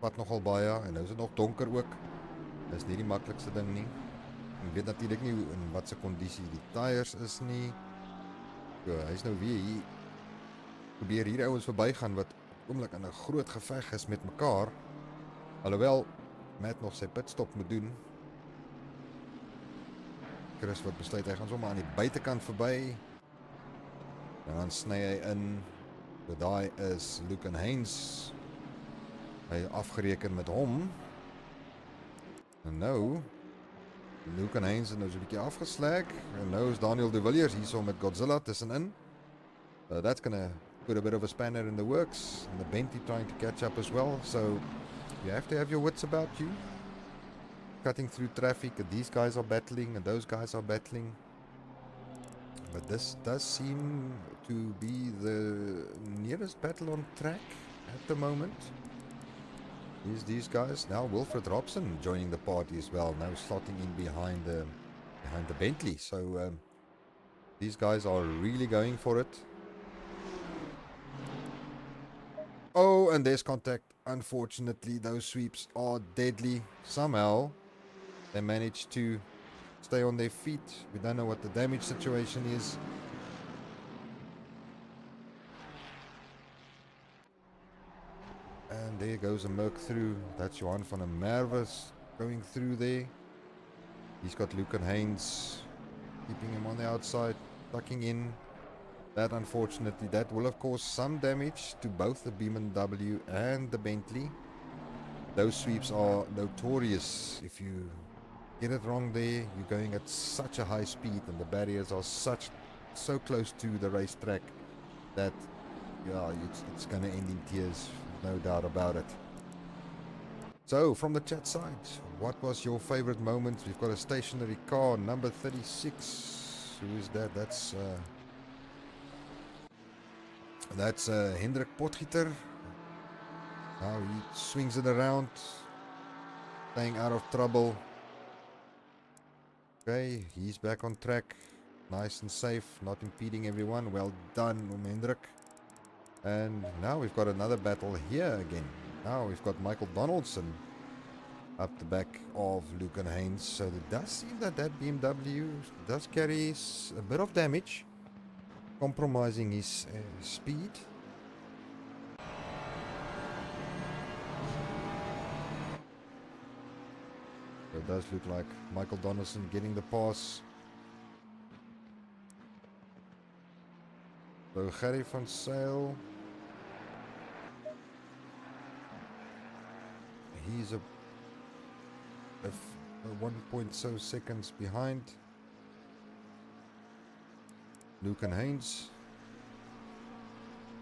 pad nogal baie, en nou is dit nog donker ook. Dit is nie die maklikste ding nie. Ek weet natuurlik nie in wat se kondisie die tyres is nie. So, hy is nou weer hier, probeer hier ouens verbygaan wat op oomblik in 'n groot geveg is met mekaar. Alhoewel Matt nog sy pitstop moet doen. Chris wat besluit hy gaan sommer aan die buitekant verby. En dan sny hy in. So daai is Lucan Haynes. Hy afgereken met hom. En nou Lucan Haynes is nou so 'n bietjie afgeslaag. En nou is Daniel de Villiers hierso met Godzilla tussenin. That's gonna put a bit of a spanner in the works. And the Bentley trying to catch up as well. So you have to have your wits about you. Cutting through traffic, and these guys are battling, and those guys are battling. But this does seem to be the nearest battle on track at the moment. These guys. Now Wilfred Robson joining the party as well, now slotting in behind the Bentley. So these guys are really going for it. Oh, and there's contact. Unfortunately, those sweeps are deadly. Somehow they managed to stay on their feet. We don't know what the damage situation is. And there goes a Merc through. That's Johan van der Merwes going through there. He's got Lucan Haynes keeping him on the outside, tucking in. That, unfortunately, that will have caused some damage to both the BMW and the Bentley. Those sweeps are notorious. If you get it wrong there, you're going at such a high speed, and the barriers are so close to the racetrack that, yeah, it's going to end in tears, no doubt about it. So, from the chat side, what was your favorite moment? We've got a stationary car, number 36. Who is that? That's Hendrik Potgieter. Now he swings it around, staying out of trouble. Okay, he's back on track, nice and safe, not impeding everyone. Well done, Hendrik. And now we've got another battle here again. Now we've got Michael Donaldson up the back of Lucan Haynes. So it does seem that BMW does carry a bit of damage, compromising his speed. it does look like Michael Donaldson getting the pass. So Gerry van Zyl, he's a 1.0 seconds behind Luke and Haynes.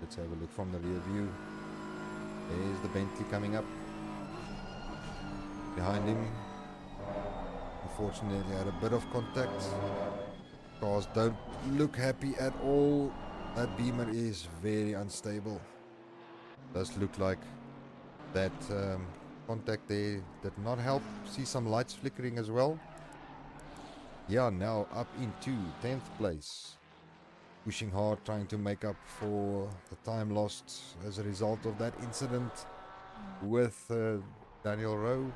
Let's have a look from the rear view. There's the Bentley coming up behind him. Unfortunately, had a bit of contact. Cars don't look happy at all. That Beamer is very unstable. Does look like that contact there did not help. See some lights flickering as well. Yeah, now up into 10th place. Pushing hard, trying to make up for the time lost as a result of that incident with Daniel Rowe.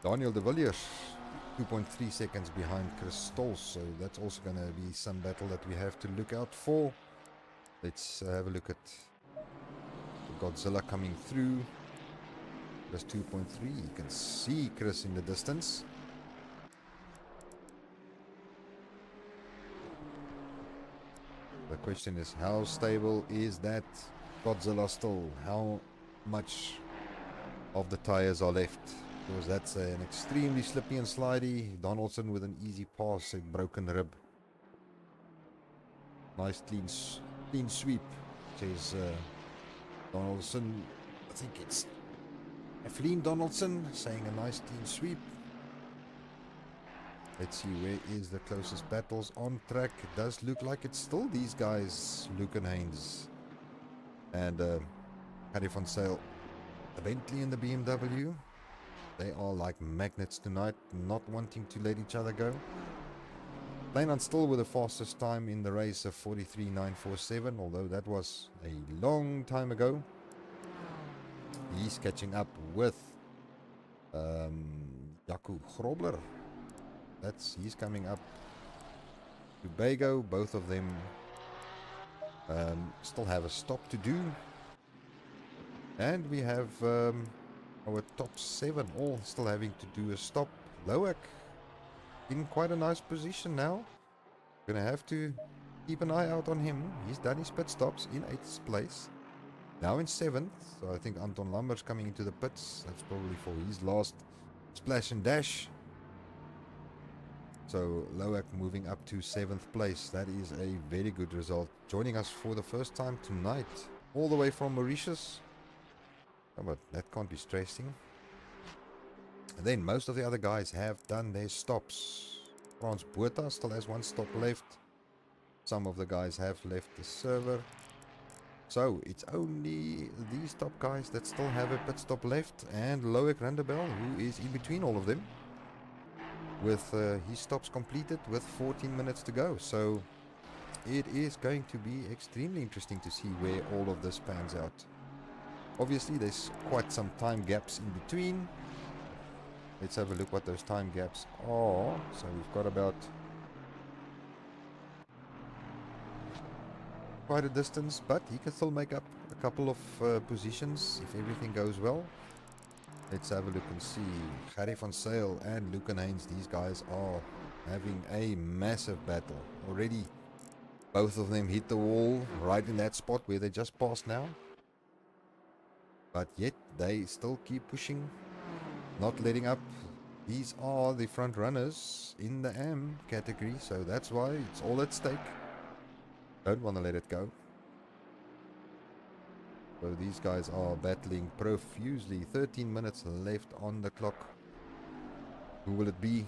Daniel de Villiers, 2.3 seconds behind Chris Stolz, so that's also going to be some battle that we have to look out for. Let's have a look at Godzilla coming through. Chris 2.3, you can see Chris in the distance. The question is, how stable is that Godzilla still? How much of the tires are left? Because that's an extremely slippy and slidey. Donaldson with an easy pass, a broken rib. Nice clean sweep, says Donaldson. I think it's Kathleen Donaldson saying a nice clean sweep. Let's see, where is the closest battles on track? It does look like it's still these guys, Luke and Haynes. And Gerry van Zyl, the Bentley and the BMW. They are like magnets tonight, not wanting to let each other go. Glen still with the fastest time in the race of 43.947, although that was a long time ago. He's catching up with Jaco Grobler. He's coming up to Bago. Both of them still have a stop to do. And we have our top 7 all still having to do a stop. Loak in quite a nice position now. Gonna have to keep an eye out on him. He's done his pit stops in 8th place. Now in 7th. So I think Anton Lambert's coming into the pits. That's probably for his last splash and dash. So Loak moving up to 7th place. That is a very good result. Joining us for the first time tonight, all the way from Mauritius. Oh, but that can't be stressing. And then most of the other guys have done their stops. Frans Botha still has 1 stop left. Some of the guys have left the server. So it's only these top guys that still have a pit stop left. And Loak Randebel, who is in between all of them, with his stops completed with 14 minutes to go. So it is going to be extremely interesting to see where all of this pans out. Obviously there's quite some time gaps in between. Let's have a look what those time gaps are. So we've got about quite a distance, but he can still make up a couple of positions if everything goes well. Let's have a look and see. Gerry van Zyl and Luke and Haynes, these guys are having a massive battle. Already both of them hit the wall right in that spot where they just passed now. But yet they still keep pushing, not letting up. These are the front runners in the AM category, so that's why it's all at stake. Don't want to let it go. So these guys are battling profusely. 13 minutes left on the clock. Who will it be?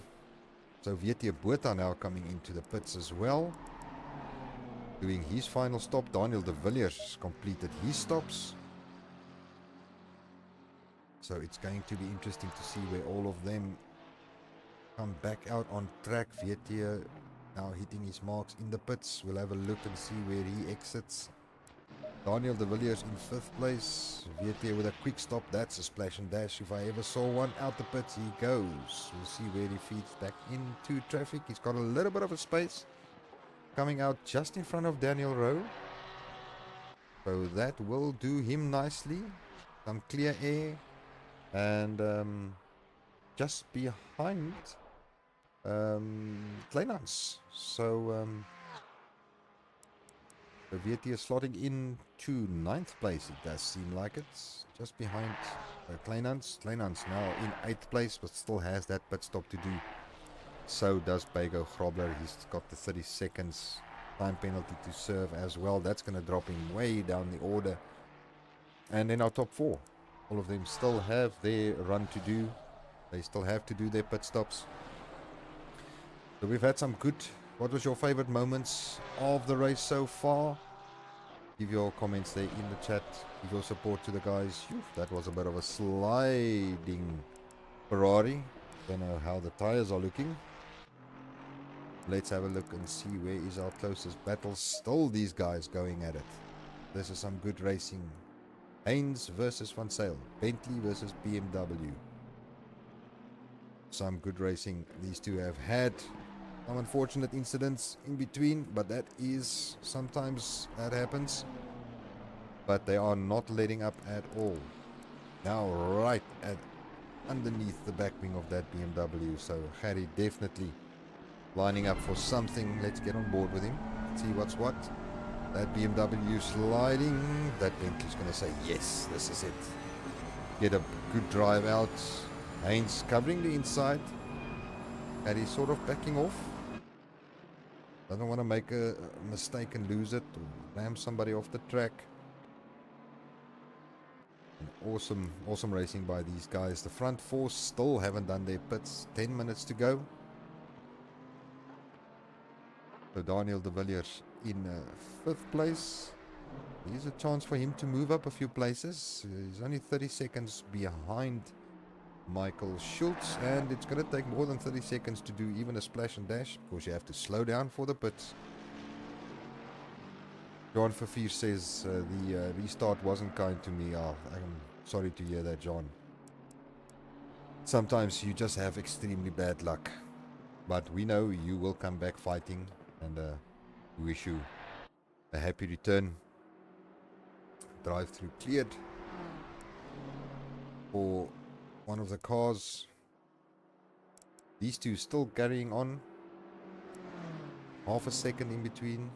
So Vietie Botha now coming into the pits as well. Doing his final stop. Daniel de Villiers completed his stops. So it's going to be interesting to see where all of them come back out on track. Vietie now hitting his marks in the pits. We'll have a look and see where he exits. Daniel de Villiers in 5th place. Vietie with a quick stop. That's a splash and dash. If I ever saw one out the pits, he goes. We'll see where he feeds back into traffic. He's got a little bit of a space. Coming out just in front of Daniel Rowe. So that will do him nicely. Some clear air. And just behind Glen. So the VT is slotting in to 9th place. It does seem like it's just behind Kleinans. Kleinans now in 8th place, but still has that pit stop to do. So does Bego Grobler. He's got the 30 seconds time penalty to serve as well. That's going to drop him way down the order. And then our top 4. All of them still have their run to do. They still have to do their pit stops. So we've had some good... What was your favorite moments of the race so far? Give your comments there in the chat. Give your support to the guys. Phew, that was a bit of a sliding Ferrari. Don't know how the tires are looking. Let's have a look and see where is our closest battle. Still these guys going at it. This is some good racing. Haynes versus Van Zyl. Bentley versus BMW. Some good racing these two have had. Some unfortunate incidents in between, but that is sometimes that happens. But they are not letting up at all. Now right at underneath the back wing of that BMW. So Harry definitely lining up for something. Let's get on board with him. See what's what. That BMW sliding. That Bentley's going to say yes, this is it. Get a good drive out. Haynes covering the inside. Harry's sort of backing off. Doesn't want to make a mistake and lose it or ram somebody off the track. And awesome racing by these guys. The front 4 still haven't done their pits. 10 minutes to go. So Daniel de Villiers in 5th place. Here's a chance for him to move up a few places. He's only 30 seconds behind Michael Schultz, and it's going to take more than 30 seconds to do even a splash and dash. Of course, you have to slow down for the pits. John Fafir says the restart wasn't kind to me. Oh, I'm sorry to hear that, John. Sometimes you just have extremely bad luck. But we know you will come back fighting, and we wish you a happy return. Drive through cleared for one of the cars. These two still carrying on. Half a second in between.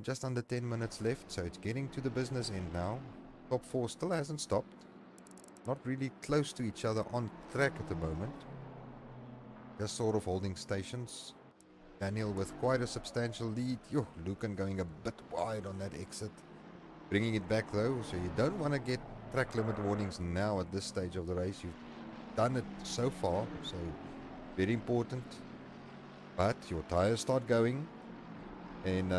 Just under 10 minutes left, so it's getting to the business end now. Top 4 still hasn't stopped. Not really close to each other on track at the moment. Just sort of holding stations. Daniel with quite a substantial lead. Yo, Lucan going a bit wide on that exit. Bringing it back though, so you don't want to get track limit warnings now at this stage of the race. You've done it so far, so very important. But your tires start going, and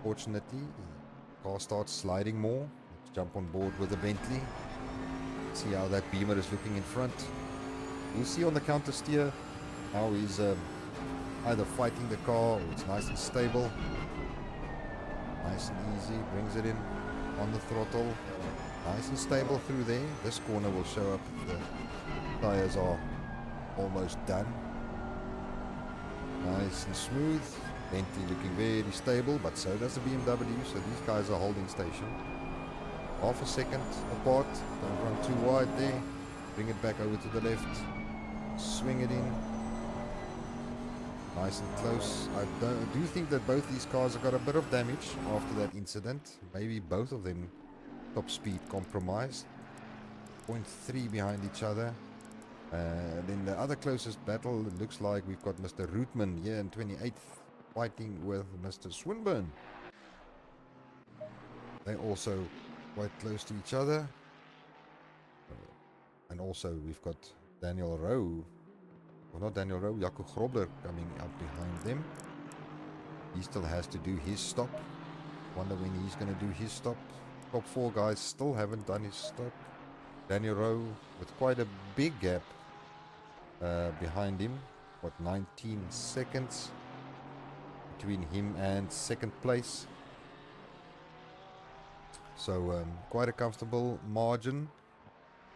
fortunately the car starts sliding more. Let's jump on board with the Bentley. See how that Beamer is looking in front. You'll see on the counter steer how he's either fighting the car or it's nice and stable. Nice and easy, brings it in on the throttle. Nice and stable through there. This corner will show up if the tires are almost done. Nice and smooth. Bentley looking very stable, but so does the BMW. So these guys are holding station. Half a second apart. Don't run too wide there. Bring it back over to the left. Swing it in. Nice and close. I do think that both these cars have got a bit of damage after that incident. Maybe both of them top speed compromised. 0.3 behind each other. Then the other closest battle, it looks like we've got Mr. Rootman here in 28th fighting with Mr. Swinburne. They're also quite close to each other. And also we've got Daniel Rowe. Well, not Daniel Rowe, Jaco Grobler coming up behind them. He still has to do his stop. Wonder when he's going to do his stop. Top 4 guys still haven't done his stop. Daniel Rowe with quite a big gap behind him. What, 19 seconds between him and 2nd place. So quite a comfortable margin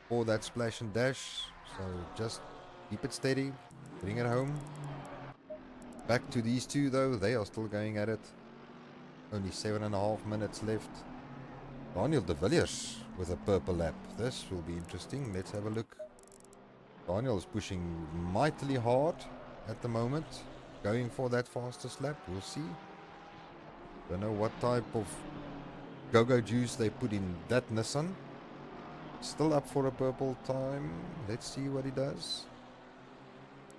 for that splash and dash. So just keep it steady, bring it home. Back to these two though, they are still going at it. Only 7.5 minutes left. Daniel de Villiers with a purple lap. This will be interesting. Let's have a look. Daniel is pushing mightily hard at the moment. Going for that fastest lap. We'll see. Don't know what type of go-go juice they put in that Nissan. Still up for a purple time. Let's see what he does.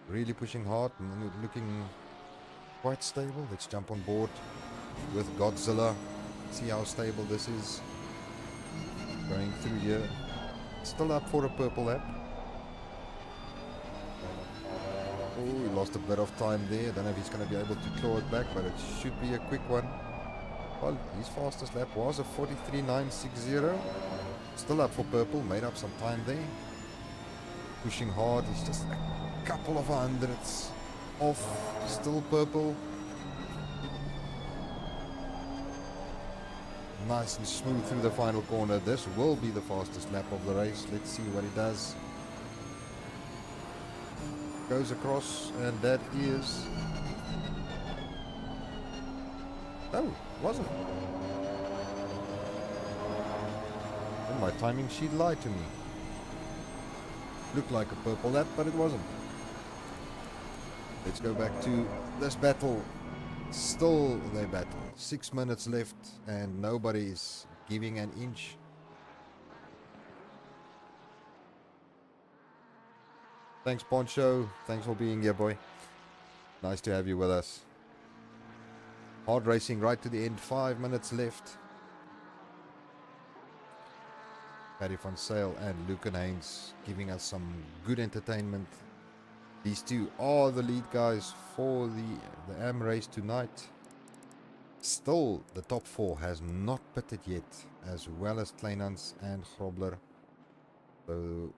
Really pushing hard and looking quite stable. Let's jump on board with Godzilla. See how stable this is. Going through here. Still up for a purple lap. Oh, he lost a bit of time there. Don't know if he's going to be able to claw it back, but it should be a quick one. Well, his fastest lap was a 43.960. Still up for purple. Made up some time there. Pushing hard. He's just a couple of hundredths off. Still purple. Nice and smooth through the final corner. This will be the fastest lap of the race. Let's see what he does. Goes across, and that is... Oh, wasn't. And my timing sheet lied to me. Looked like a purple lap, but it wasn't. Let's go back to this battle. Still they battle. 6 minutes left, and nobody's giving an inch. Thanks, Poncho. Thanks for being here, boy. Nice to have you with us. Hard racing right to the end. 5 minutes left. Paddy van Sale and Lucan Haynes giving us some good entertainment. These two are the lead guys for the AM race tonight. Still, the top four has not pitted yet, as well as Kleinans and Grobler. So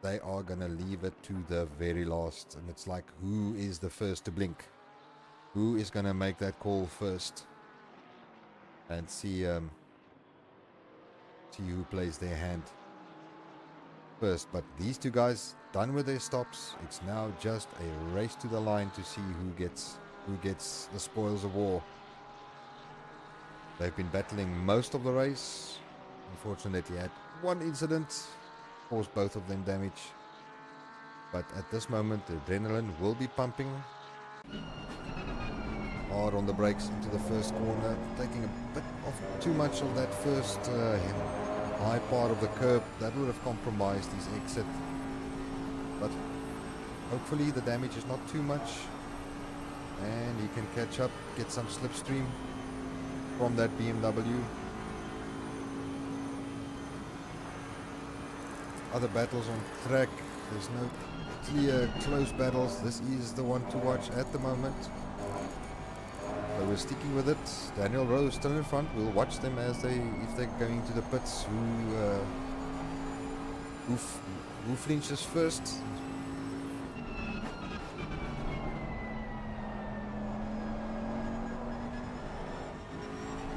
they are going to leave it to the very last. And it's like, who is the first to blink? Who is going to make that call first? And see who plays their hand first. But these two guys done with their stops. It's now just a race to the line to see who gets the spoils of war. They've been battling most of the race. Unfortunately, had one incident caused both of them damage. But at this moment, the adrenaline will be pumping hard on the brakes into the first corner, taking a bit of too much of that first high part of the curb. That would have compromised his exit, but hopefully the damage is not too much and he can catch up, get some slipstream from that BMW. Other battles on track, there's no clear close battles. This is the one to watch at the moment. So we're sticking with it. Daniel Rowe still in front. We'll watch them as if they're going to the pits. Who flinches first?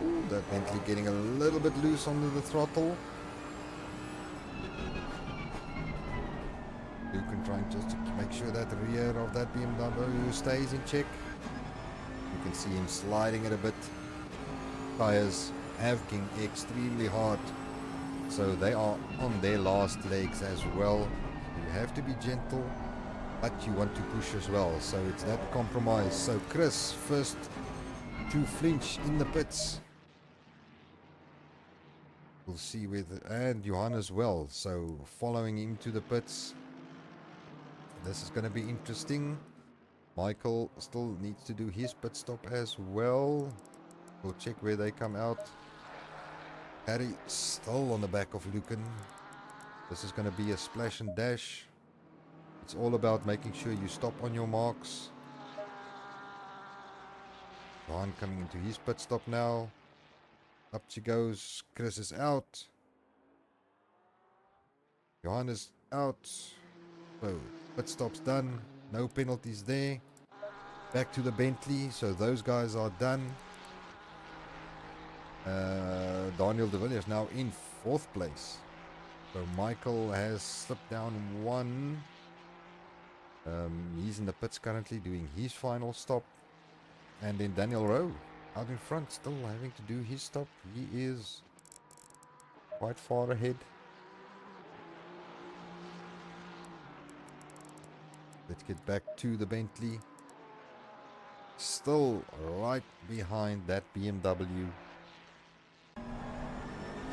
Ooh, that Bentley getting a little bit loose under the throttle. Lucan trying just to make sure that rear of that BMW stays in check. You can see him sliding it a bit. Tires having extremely hard, so they are on their last legs as well. You have to be gentle, but you want to push as well, so it's that compromise. So Chris first to flinch in the pits. We'll see with, and Johan as well, so following him to the pits. This is going to be interesting. Michael still needs to do his pit stop as well. We'll check where they come out. Harry still on the back of Lucan. This is going to be a splash and dash. It's all about making sure you stop on your marks. Johan coming into his pit stop now. Up she goes. Chris is out. Johan is out. So pit stop's done. No penalties there. Back to the Bentley. So those guys are done. Daniel de Villiers now in 4th place. So Michael has slipped down one. He's in the pits currently doing his final stop. And then Daniel Rowe out in front, still having to do his stop. He is quite far ahead. Let's get back to the Bentley. Still right behind that BMW.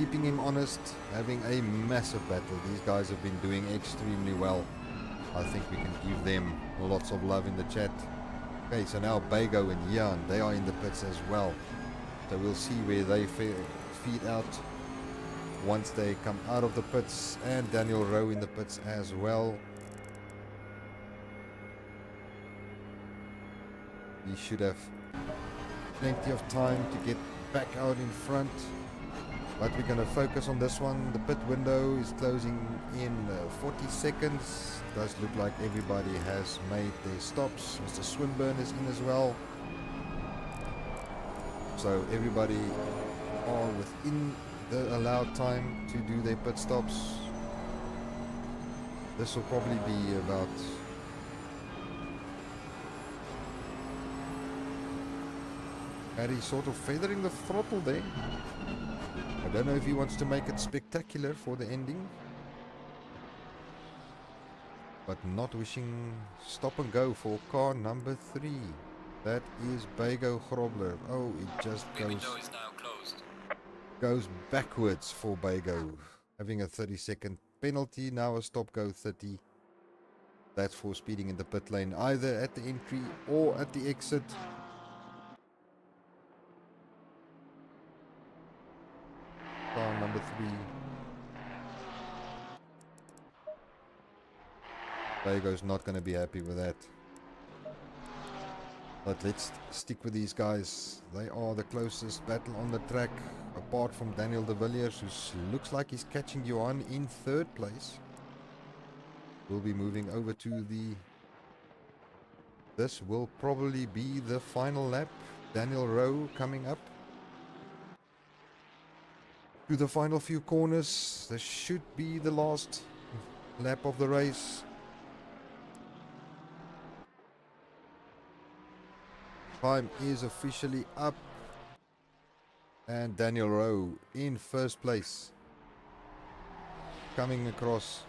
Keeping him honest, having a massive battle. These guys have been doing extremely well. I think we can give them lots of love in the chat. Okay, so now Bago and Jan, they are in the pits as well. So we'll see where they feed out once they come out of the pits. And Daniel Rowe in the pits as well. We should have plenty of time to get back out in front. But we're going to focus on this one. The pit window is closing in 40 seconds. Does look like everybody has made their stops. Mr. Swinburne is in as well. So everybody are within the allowed time to do their pit stops. This will probably be about Harry sort of feathering the throttle there. I don't know if he wants to make it spectacular for the ending, but not wishing stop and go for car number 3. That is Bago Grobler. Oh, it just goes backwards for Bago, having a 30-second penalty. Now a stop go 30. That's for speeding in the pit lane, either at the entry or at the exit. Car number 3. Bago's not going to be happy with that. But let's stick with these guys. They are the closest battle on the track, apart from Daniel de Villiers, who looks like he's catching you on in 3rd place. We'll be moving over to the... This will probably be the final lap. Daniel Rowe coming up to the final few corners. This should be the last lap of the race. Time is officially up. And Daniel Rowe in 1st place. Coming across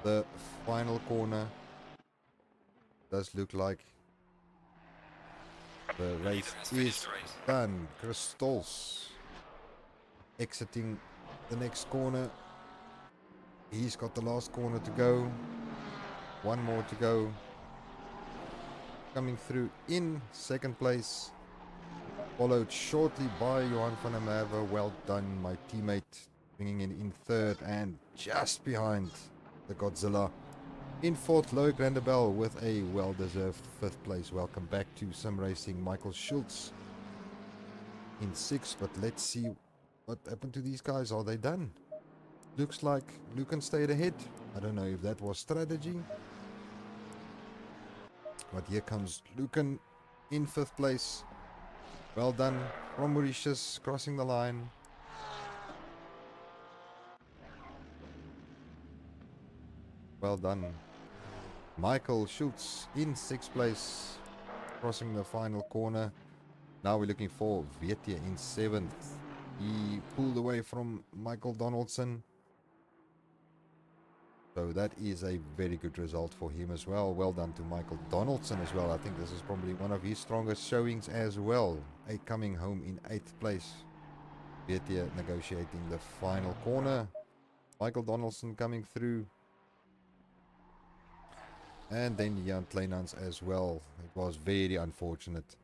the final corner. Does look like the race is done. Crystals exiting the next corner. He's got the last corner to go. One more to go. Coming through in 2nd place. Followed shortly by Johan van der Merwe. Well done, my teammate. Bringing in 3rd and just behind the Godzilla. In 4th, Loic Randebel with a well-deserved 5th place. Welcome back to Sim Racing. Michael Schultz in 6th, but let's see what happened to these guys. Are they done? Looks like Lucan stayed ahead. I don't know if that was strategy. But here comes Lucan in 5th place. Well done from Mauritius, crossing the line. Well done. Michael Schultz in 6th place, crossing the final corner. Now we're looking for Vietia in 7th. He pulled away from Michael Donaldson. So that is a very good result for him as well. Well done to Michael Donaldson as well. I think this is probably one of his strongest showings as well. Coming home in 8th place. Vietia negotiating the final corner. Michael Donaldson coming through. And then Jan Kleinans as well. It was very unfortunate.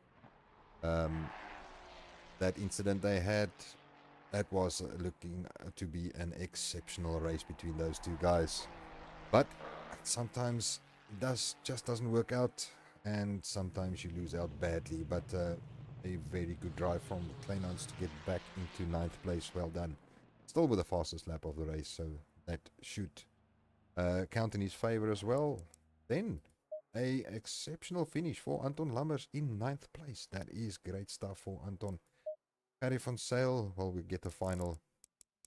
That incident they had, that was looking to be an exceptional race between those two guys. But sometimes it just doesn't work out, and sometimes you lose out badly. But a very good drive from Kleinans to get back into 9th place. Well done. Still with the fastest lap of the race, so that should count in his favor as well. Then a exceptional finish for Anton Lammers in 9th place. That is great stuff for Anton. Harry van Sale, well, we get the final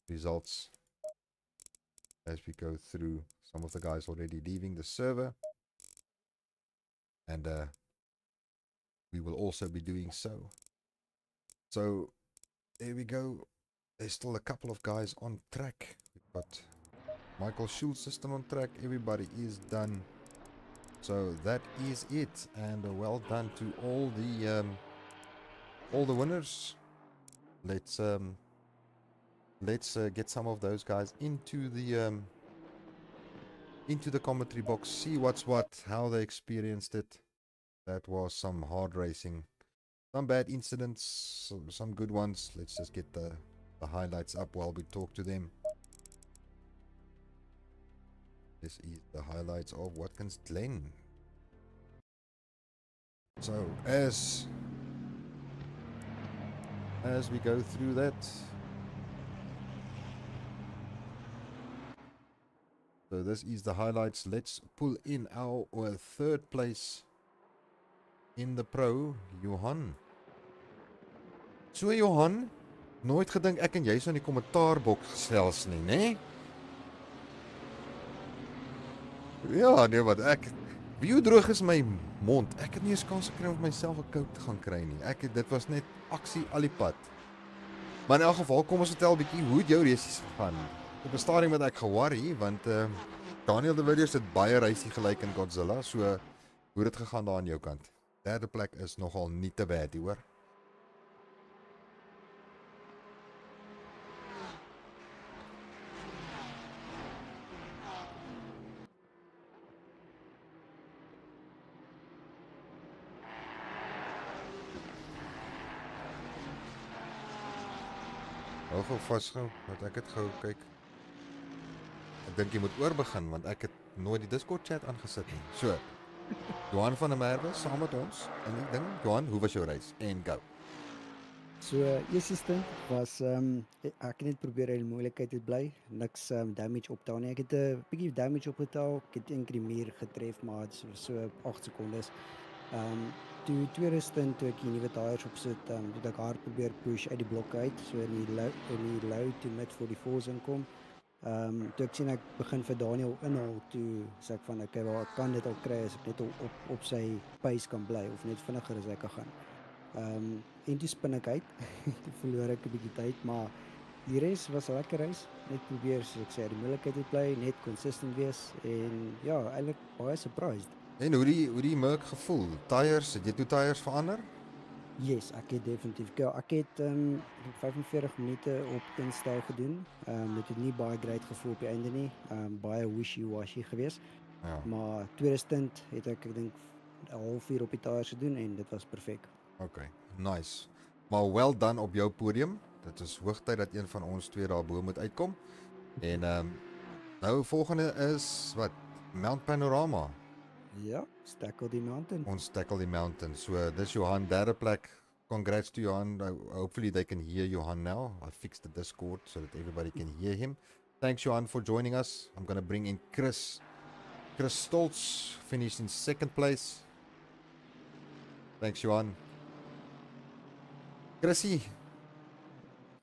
results as we go through. Some of the guys already leaving the server. And we will also be doing so. So there we go. There's still a couple of guys on track. We've got Michael Schultz still on track. Everybody is done. So that is it, and well done to all the winners. Let's get some of those guys into the commentary box, see what's what, how they experienced it. That was some hard racing, some bad incidents, some good ones. Let's just get the highlights up while we talk to them. This is the highlights of Watkins Glen. So as we go through that, so this is the highlights. Let's pull in our third place in the pro, Johan. So Johan, nooit gedink ek en jy sou in die kommentaarboks gesels nie, né? Ja, nee, wat ek wie droog is my mond. Ek het nie eens kans gekry om myself 'n Coke te gaan kry nie. Dit was net aksie al die pad. Maar in elk geval, kom ons vertel 'n bietjie hoe jou resies gegaan. Op 'n stadium het ek ge-worry want Daniel de Villiers het baie reisie gelyk in Godzilla, so hoe het dit gegaan daar aan jou kant? Derde plek is nogal nie te bad, hoor. Hou gou vasgehou, want ek het gou kyk. Ek dink jy moet oorbegin want ek het nooit die Discord chat aangesit nie. So, Johan van der Merwe saam met ons in die ding. Johan, hoe was jou reis? En go. So, eerste stint was ek het net probeer in moeilikheid te bly, niks damage optel nie. Ek het 'n bietjie damage opgetel. Ek het eendag die muur getref, maar dit was so 8 sekondes. Toe tweede stint toe ek die nuwe tyres opsit, het ek hard probeer push uit die blok uit, so in die low to mid 44s inkom. Toe ek sien ek begin vir Daniel inhaal, toe sê ek van okay, waar kan dit al kry as ek net op sy pace kan bly of net vinniger as ek kan gaan. En toe spin ek uit, toe verloor ek 'n bietjie tyd, maar die res was 'n lekker reis. Net probeer, soos ek sê, die moeilikheid te bly, net consistent wees en ja, eintlik baie surprised. En hoe die Merc gevoel? Tyres, het jy toe tyres verander? Yes, ek het definitief. Ja, ek het 45 minute op instel gedoen. Dit het nie baie great gevoel op die einde nie. Baie wishy-washy geweest. Ja. Maar tweede stint het ek dink 'n halfuur op die tyres gedoen en dit was perfek. Okay, nice. Maar well done op jou podium. Dit is hoogtyd dat een van ons twee daarbo moet uitkom. En nou volgende is wat? Mount Panorama. Ja, tackle die mountain. Ons tackle die mountain. So dis Johan derde plek. Congrats to Johan. Hopefully they can hear Johan now. I fixed the Discord so that everybody can hear him. Thanks Johan for joining us. I'm going to bring in Chris. Chris Stoltz finished in second place. Thanks Johan. Chrissy,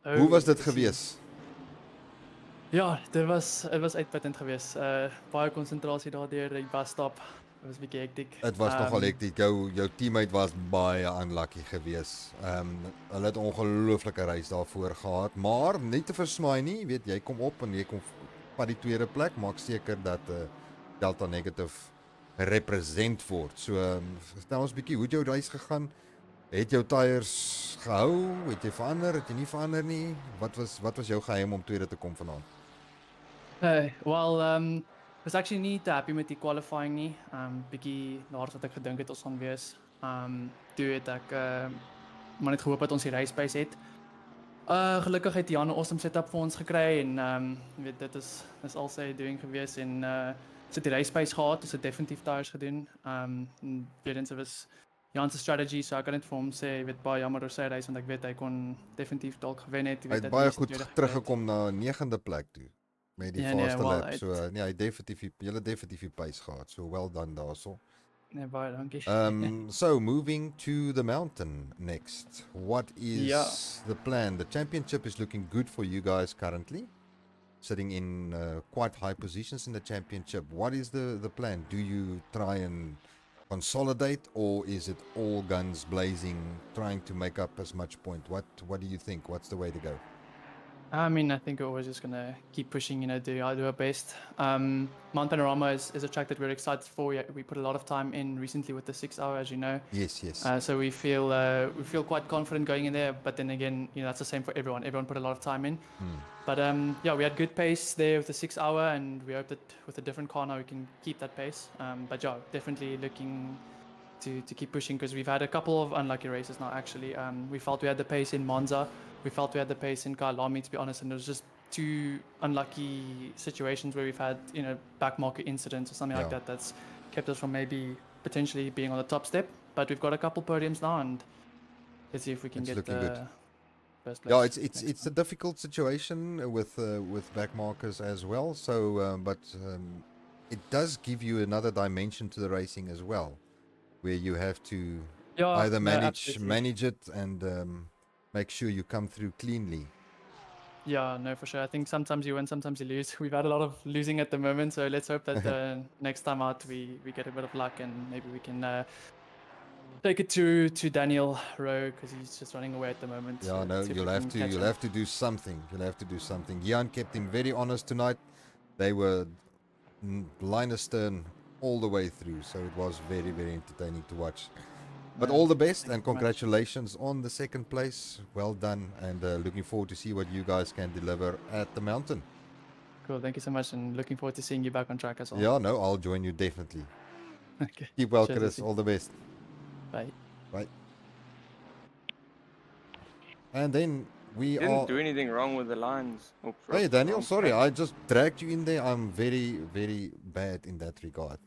hoe was dit gewees? Ja, dit was uitputtend geweest. Baie konsentrasie daardeur die busstop. Dit was 'n bietjie hektiek. Dit was nogal hektiek. Jou teammate was baie unlucky geweest. Hulle het 'n ongelooflike reis daarvoor gehad, maar nie te versmaai nie. Jy weet, jy kom op en jy kom van die tweede plek, maak seker dat Delta Negative represent word. So, vertel ons 'n bietjie hoe jou reis gegaan. Het jou tyres gehou? Het jy verander? Het jy nie verander nie? Wat was jou geheim om tweede te kom vanaand? Well, was actually nie te happy met die qualifying nie. Bietjie laer wat ek gedink het ons gaan wees. Toe het ek maar net gehoop dat ons die race pace het. Gelukkig het Jan 'n awesome setup vir ons gekry en jy weet dit is al sy doing gewees en ons het die race pace gehad, ons het definitief tyres gedoen. Weerens was Jan se strategy, so ek kan net vir hom sê, jy weet baie jammer oor sy race want ek weet hy kon definitief dalk gewen het. Hy het baie goed teruggekom na 9de plek toe met die fastste lap. So nee, hy definitief die pace gehad. So well done daarso. Nee, baie dankie. So moving to the mountain next. What is the plan? The championship is looking good for you guys currently. Sitting in quite high positions in the championship. What is the plan? Do you try and consolidate, or is it all guns blazing, trying to make up as much point? What do you think? What's the way to go? I mean, I think we're always just gonna keep pushing, do our best. Mount Panorama is a track that we're excited for. We put a lot of time in recently with the 6 hour, as you know. Yes. So we feel quite confident going in there. But then again, that's the same for everyone. Everyone put a lot of time in. But yeah, we had good pace there with the 6 hour, and we hope that with a different car now we can keep that pace. But yeah, definitely looking to keep pushing, because we've had a couple of unlucky races now. Actually, we felt we had the pace in Monza. We felt we had the pace in Kyalami, to be honest, and it was just two unlucky situations where we've had back marker incidents or something like Yeah. that that's kept us from maybe potentially being on the top step. But we've got a couple podiums now, and let's see if we can It's get looking good. the first place. Yeah, it's next a time. difficult situation with back markers as well. So, but it does give you another dimension to the racing as well, where you have to Yeah, either no, absolutely. manage it and make sure you come through cleanly. Yeah, no, for sure. I think sometimes you win, sometimes you lose. We've had a lot of losing at the moment, so let's hope that next time out we get a bit of luck, and maybe we can take it to Daniel Rowe, because he's just running away at the moment. Yeah, no, Let's see if we can catch you'll him. have to do something. You'll have to do something. Jan kept him very honest tonight. They were line astern all the way through, so it was very, very entertaining to watch. But all the best, Thank and you so much. congratulations on the second place. Well done, and looking forward to see what you guys can deliver at the mountain. Cool, thank you so much, and looking forward to seeing you back on track as well. Yeah, no, I'll join you definitely. Okay. Keep well, Cheers, Chris. Lucy. All the best. Bye. Bye. And then we Didn't do anything wrong with the lines. Oops, Hey, Daniel, wrong sorry, track. I just dragged you in there. I'm very, very bad in that regard.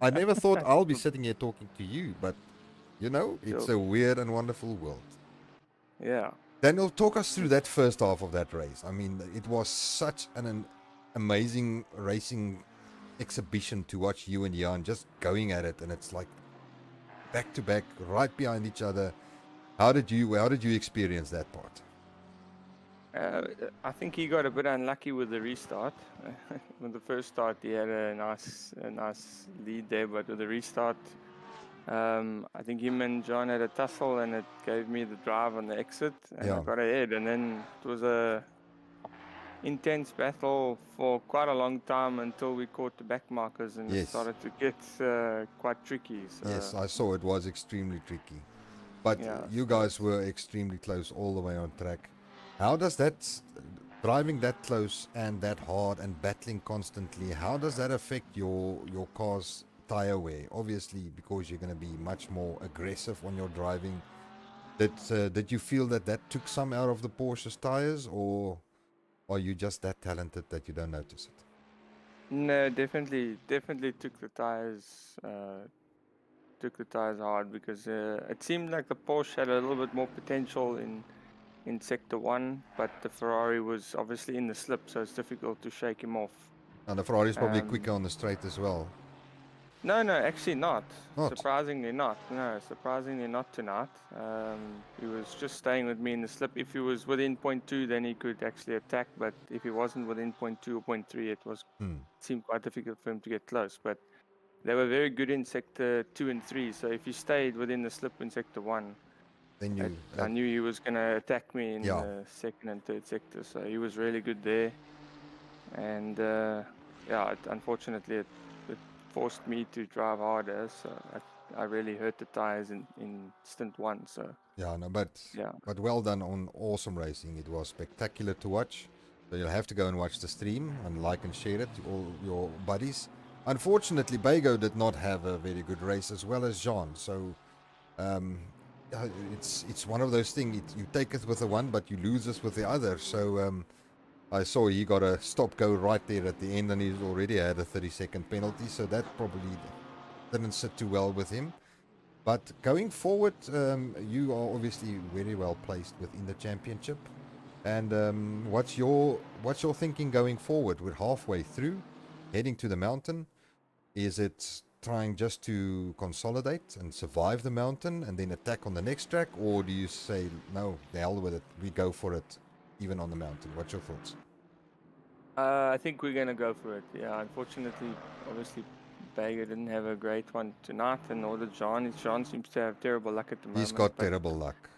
I never thought I'll be sitting here talking to you, but it's a weird and wonderful world. Yeah. Daniel, talk us through that first half of that race. I mean, it was such an amazing racing exhibition to watch you and Jan just going at it, and it's like back to back, right behind each other. How did you experience that part? I think he got a bit unlucky with the restart. With the first start, he had a nice lead there, but with the restart, I think him and John had a tussle, and it gave me the drive on the exit, and I got ahead. And then it was a intense battle for quite a long time until we caught the back markers, and it started to get quite tricky. So, yes, I saw it was extremely tricky. But yeah, you guys were extremely close all the way on track. How does that, driving that close and that hard and battling constantly, how does that affect your car's tire wear? Obviously, because you're going to be much more aggressive on your driving. Did you feel that took some out of the Porsche's tires, or are you just that talented that you don't notice it? no, definitely took the tires. Took the tires hard because it seemed like the Porsche had a little bit more potential in sector 1, but the Ferrari was obviously in the slip, so it's difficult to shake him off. And the Ferrari is probably quicker on the straight as well. No, actually not. Surprisingly not. No, surprisingly not tonight. He was just staying with me in the slip. If he was within 0.2, then he could actually attack, but if he wasn't within 0.2 or 0.3, it seemed quite difficult for him to get close. But they were very good in sector 2 and 3, so if he stayed within the slip in sector 1, then I knew he was going to attack me in the second and third sector, so he was really good there. And unfortunately, it forced me to drive harder, so I really hurt the tires in stint 1. So but well done on awesome racing. It was spectacular to watch. So you'll have to go and watch the stream and like and share it to all your buddies. Unfortunately, Bago did not have a very good race as well as Jean. So it's one of those things. You take it with the one, but you lose it with the other. So I saw he got a stop-go right there at the end, and he's already had a 30-second penalty. So that probably didn't sit too well with him. But going forward, you are obviously very well placed within the championship. And what's your thinking going forward? We're halfway through, heading to the mountain. Is it trying just to consolidate and survive the mountain and then attack on the next track? Or do you say, no, the hell with it, we go for it even on the mountain? What's your thoughts? I think we're going to go for it. Yeah, unfortunately, obviously, Bager didn't have a great one tonight, and nor did John. John seems to have terrible luck at the moment. He's got terrible luck.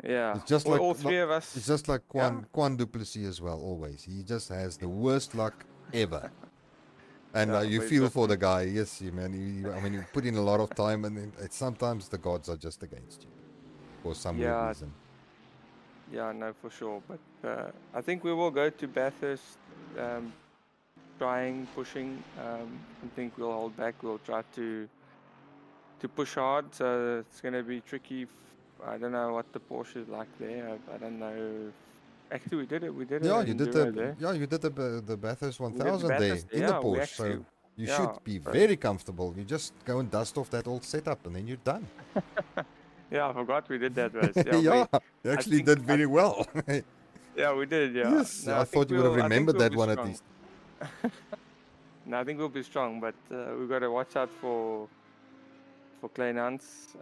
Yeah. It's just All, like all three of us. it's just like Yeah. Quan Duplessis as well. Always, he just has the worst luck ever. And Yeah, you but feel got for some- the guy, yes, man. I mean, you put in a lot of time, and then sometimes the gods are just against you for some weird Yeah, reason. yeah, no, for sure. But I think we will go to Bathurst, trying, pushing. I think we'll hold back. We'll try to push hard. So it's going to be tricky. I don't know what the Porsche is like there. I don't know. Actually, we did it. We did Yeah, an you did enduro there. the Bathurst We did the 1000 there Bathurst. in the Yeah, we Porsche, actually. so you Yeah, should be so- very comfortable. You just go and dust off that old setup, and then you're done. Yeah, I forgot we did that race. Yeah, Yeah, we, you I actually think did very well. yeah, we did. Yeah. Yes, No, I thought you would have I think remembered we'll that be one at strong. least. No, I think we'll be strong, but we've got to watch out for Kleinhans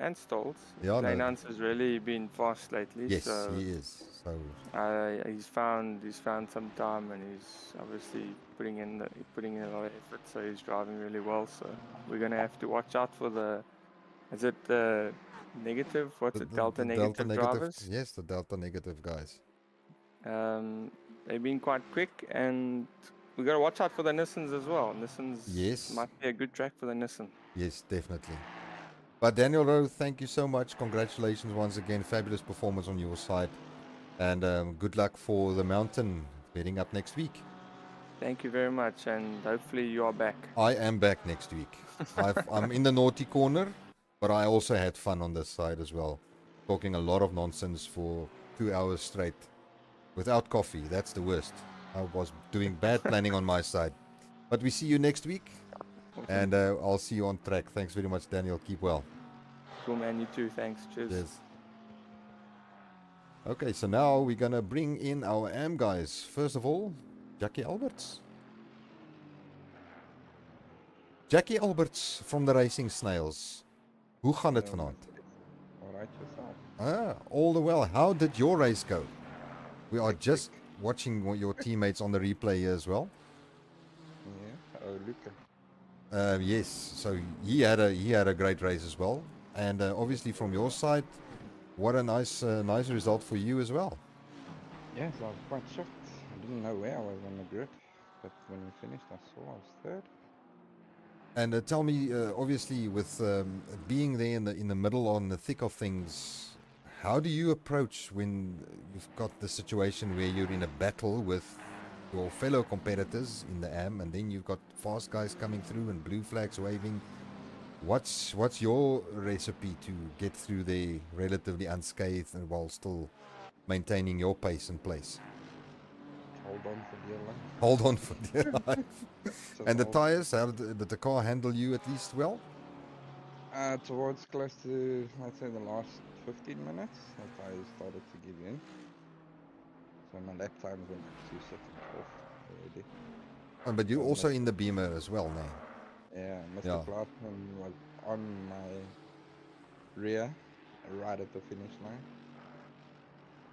and Stolz. Yeah, no. Kleinhans has really been fast lately. Yes, So he is. So he's found some time, and he's obviously putting in a lot of effort. So he's driving really well. So we're gonna have to watch out for the. Is it the negative? What's it? Delta negative drivers. Yes, the Delta negative guys. They've been quite quick, and we got to watch out for the Nissans as well. Nissans Yes. might be a good track for the Nissan. Yes, definitely. But Daniel Rowe, thank you so much. Congratulations once again. Fabulous performance on your side. And good luck for the mountain heading up next week. Thank you very much, and hopefully you are back. I am back next week. I'm in the naughty corner, but I also had fun on this side as well. Talking a lot of nonsense for 2 hours straight without coffee. That's the worst. I was doing bad planning on my side. But we see you next week. Awesome. And I'll see you on track. Thanks very much, Daniel. Keep well. Cool, man. You too. Thanks. Cheers. Yes. Okay, so now we're going to bring in our AM guys. First of all, Jackie Alberts. Jackie Alberts from the Racing Snails. Hoe gaan het vanavond? Alright yourself. All the well. How did your race go? We are just watching your teammates on the replay here as well. Yeah. Oh, Luca. Yes, so he had a great race as well, and obviously from your side, what a nice result for you as well. Yes, I was quite shocked. I didn't know where I was on the grid, but when we finished, I saw I was third. And tell me, obviously, with being there in the middle, on the thick of things, how do you approach when you've got the situation where you're in a battle with your fellow competitors in the AM, and then you've got fast guys coming through and blue flags waving? What's your recipe to get through there relatively unscathed and while still maintaining your pace and place? Hold on for dear life. Hold on for dear life. So And the I'll- tires, how did the car handle you at least well? Towards close to, let's say, the last 15 minutes, the tires started to give in. So my lap times went 2 seconds off already. Oh, but you So also in the Beamer as well, no? Yeah, Mr. Yeah. Clarkman was on my rear, right at the finish line.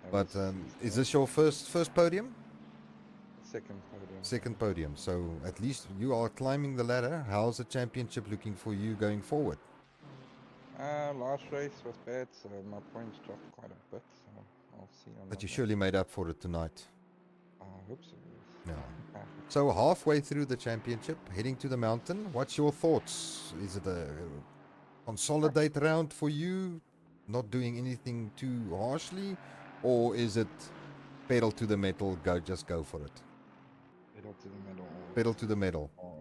I But was is this your first podium? second podium? Second podium. So at least you are climbing the ladder. How's the championship looking for you going forward? Last race was bad, so my points dropped quite a bit. So I'll see. But you surely made up for it tonight. I hope so. Yes. Yeah. So halfway through the championship, heading to the mountain, what's your thoughts? Is it a consolidate round for you, not doing anything too harshly, or is it pedal to the metal, just go for it? Pedal to the metal. Pedal to the metal. Oh,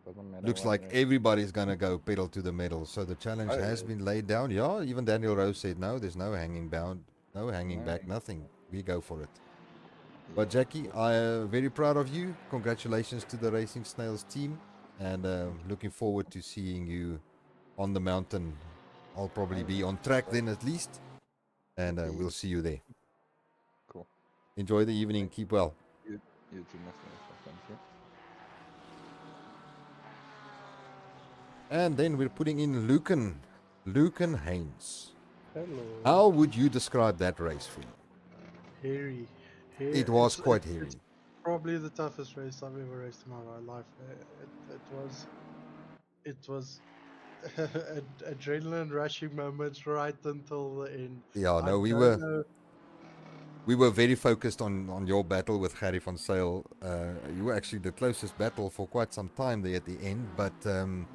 doesn't matter Looks what like race. everybody's gonna go pedal to the metal. So the challenge Oh, has yeah. been laid down. Yeah, even Daniel Rose said no. There's no hanging bound, no hanging No. back, nothing. We go for it. But Jackie, I'm very proud of you. Congratulations to the Racing Snails team, and looking forward to seeing you on the mountain. I'll probably be on track then at least, and we'll see you there. Cool. Enjoy the evening. Keep well. You too, Mr. Thank you. And then we're putting in Lucan Haynes. Hello. How would you describe that race for you? Hairy. It was quite hairy. It's probably the toughest race I've ever raced in my life. It was adrenaline rushing moments right until the end. Yeah, I no, don't know. we were very focused on your battle with Harry van Sale. You were actually the closest battle for quite some time there at the end, but the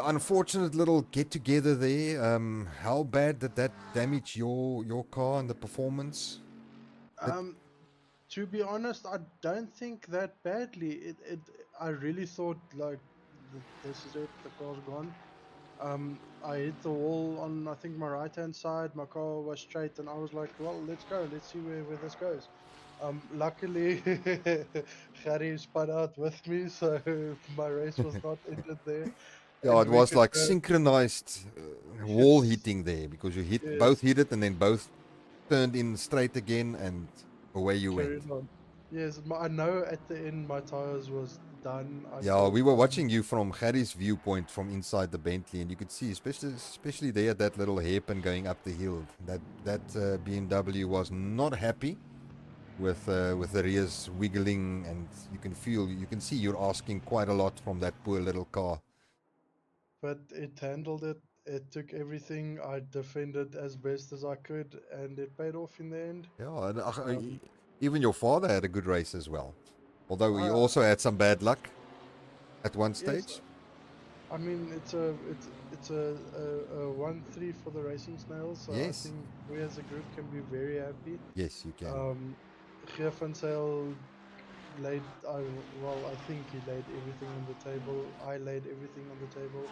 unfortunate little get together there. How bad did that damage your car and the performance? Um, to be honest, I don't think that badly. I really thought like this is it. The car's gone. I hit the wall on I think my right hand side. My car was straight, and I was like, well, let's go. Let's see where this goes. Luckily, Harry spun out with me, so my race was not ended there, Yeah, it and we was could like go. synchronized wall Yes, hitting there because you both yes. hit it and then both turned in straight again and away you went. Carried on. Yes, I know at the end my tires was done. I Yeah, we thought, were watching you from Harry's viewpoint from inside the Bentley, and you could see, especially there, that little hairpin going up the hill. That BMW was not happy with the rears wiggling, and you can see you're asking quite a lot from that poor little car. but it handled it. It took everything. I defended as best as I could, and it paid off in the end. Yeah, and Um, even your father had a good race as well, although he I, also had some bad luck at one yes, stage. I mean it's a 1-3 for the racing snails. So I Yes, think we as a group can be very happy. yes, you can. Geert van Zyl laid I think he laid everything on the table. I laid everything on the table,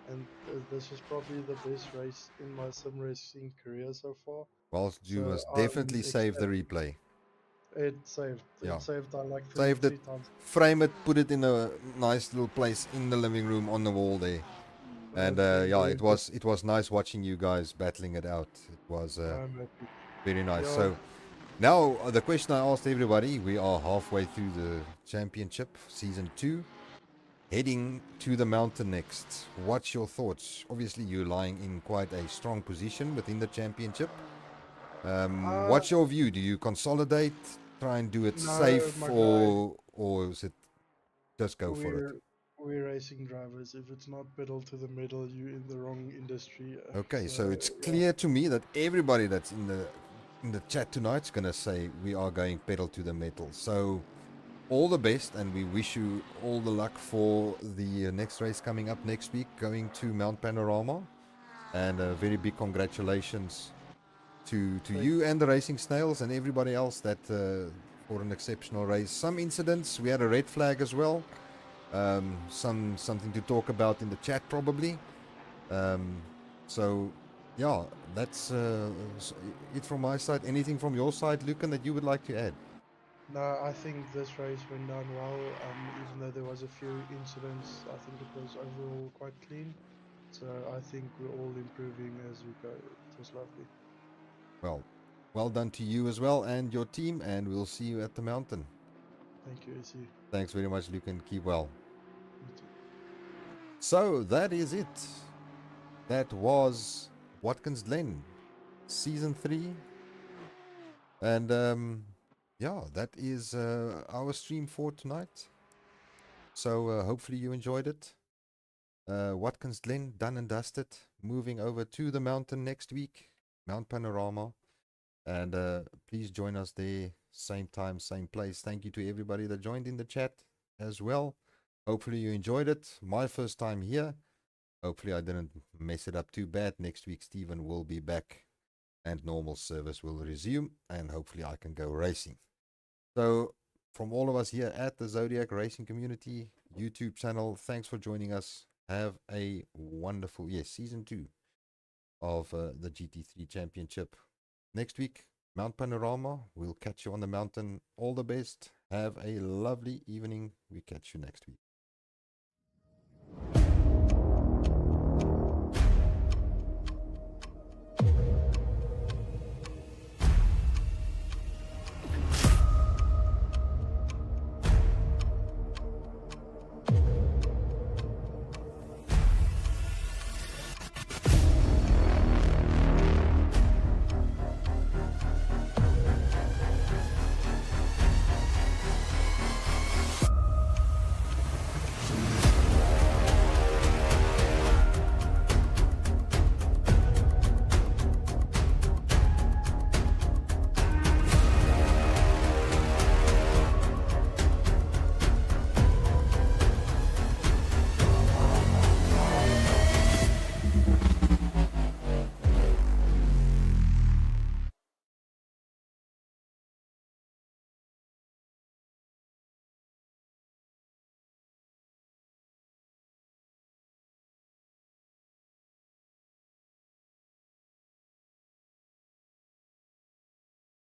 and this was probably the best race in my sim racing career so far. Whilst you So must I'm definitely save the ecstatic. replay. It saved. Yeah. It saved. I like three Saved it, three times. frame it, put it in a nice little place in the living room on the wall there. And yeah, Enjoyed it. it was nice watching you guys battling it out. It was I'm happy. very nice. Yeah. So now the question I asked everybody, we are halfway through the championship season 2, heading to the mountain next. What's your thoughts? Obviously, you're lying in quite a strong position within the championship. Uh, What's your view? Do you consolidate, try and do it no, safe, my guy. or is it just go for it? We're racing drivers. If it's not pedal to the metal, you're in the wrong industry. Okay, so So it's yeah. clear to me that everybody that's in the chat tonight's gonna say we are going pedal to the metal. So all the best, and we wish you all the luck for the next race coming up next week, going to Mount Panorama. And very big congratulations to Thank you and the Racing Snails and everybody else that for an exceptional race. Some incidents, we had a red flag as well. Something to talk about in the chat probably. So yeah, that's it from my side. Anything from your side, Lucan, that you would like to add? No, I think this race went down well. Even though there was a few incidents, I think it was overall quite clean. So I think we're all improving as we go. It was lovely. Well done to you as well and your team, and we'll see you at the mountain. Thank you, AC. Thanks very much, Lucan. Keep well. You too. So that is it. That was Watkins Glen, season 3. And yeah, that is our stream for tonight. So hopefully you enjoyed it. Watkins Glen, done and dusted. Moving over to the mountain next week, Mount Panorama. And please join us there, same time, same place. Thank you to everybody that joined in the chat as well. Hopefully you enjoyed it. My first time here. Hopefully I didn't mess it up too bad. Next week Stephen will be back and normal service will resume, and hopefully I can go racing. So from all of us here at the Zodiac Racing Community YouTube channel, thanks for joining us. Have a wonderful, season 2 of the GT3 Championship. Next week, Mount Panorama. We'll catch you on the mountain. All the best. Have a lovely evening. We catch you next week.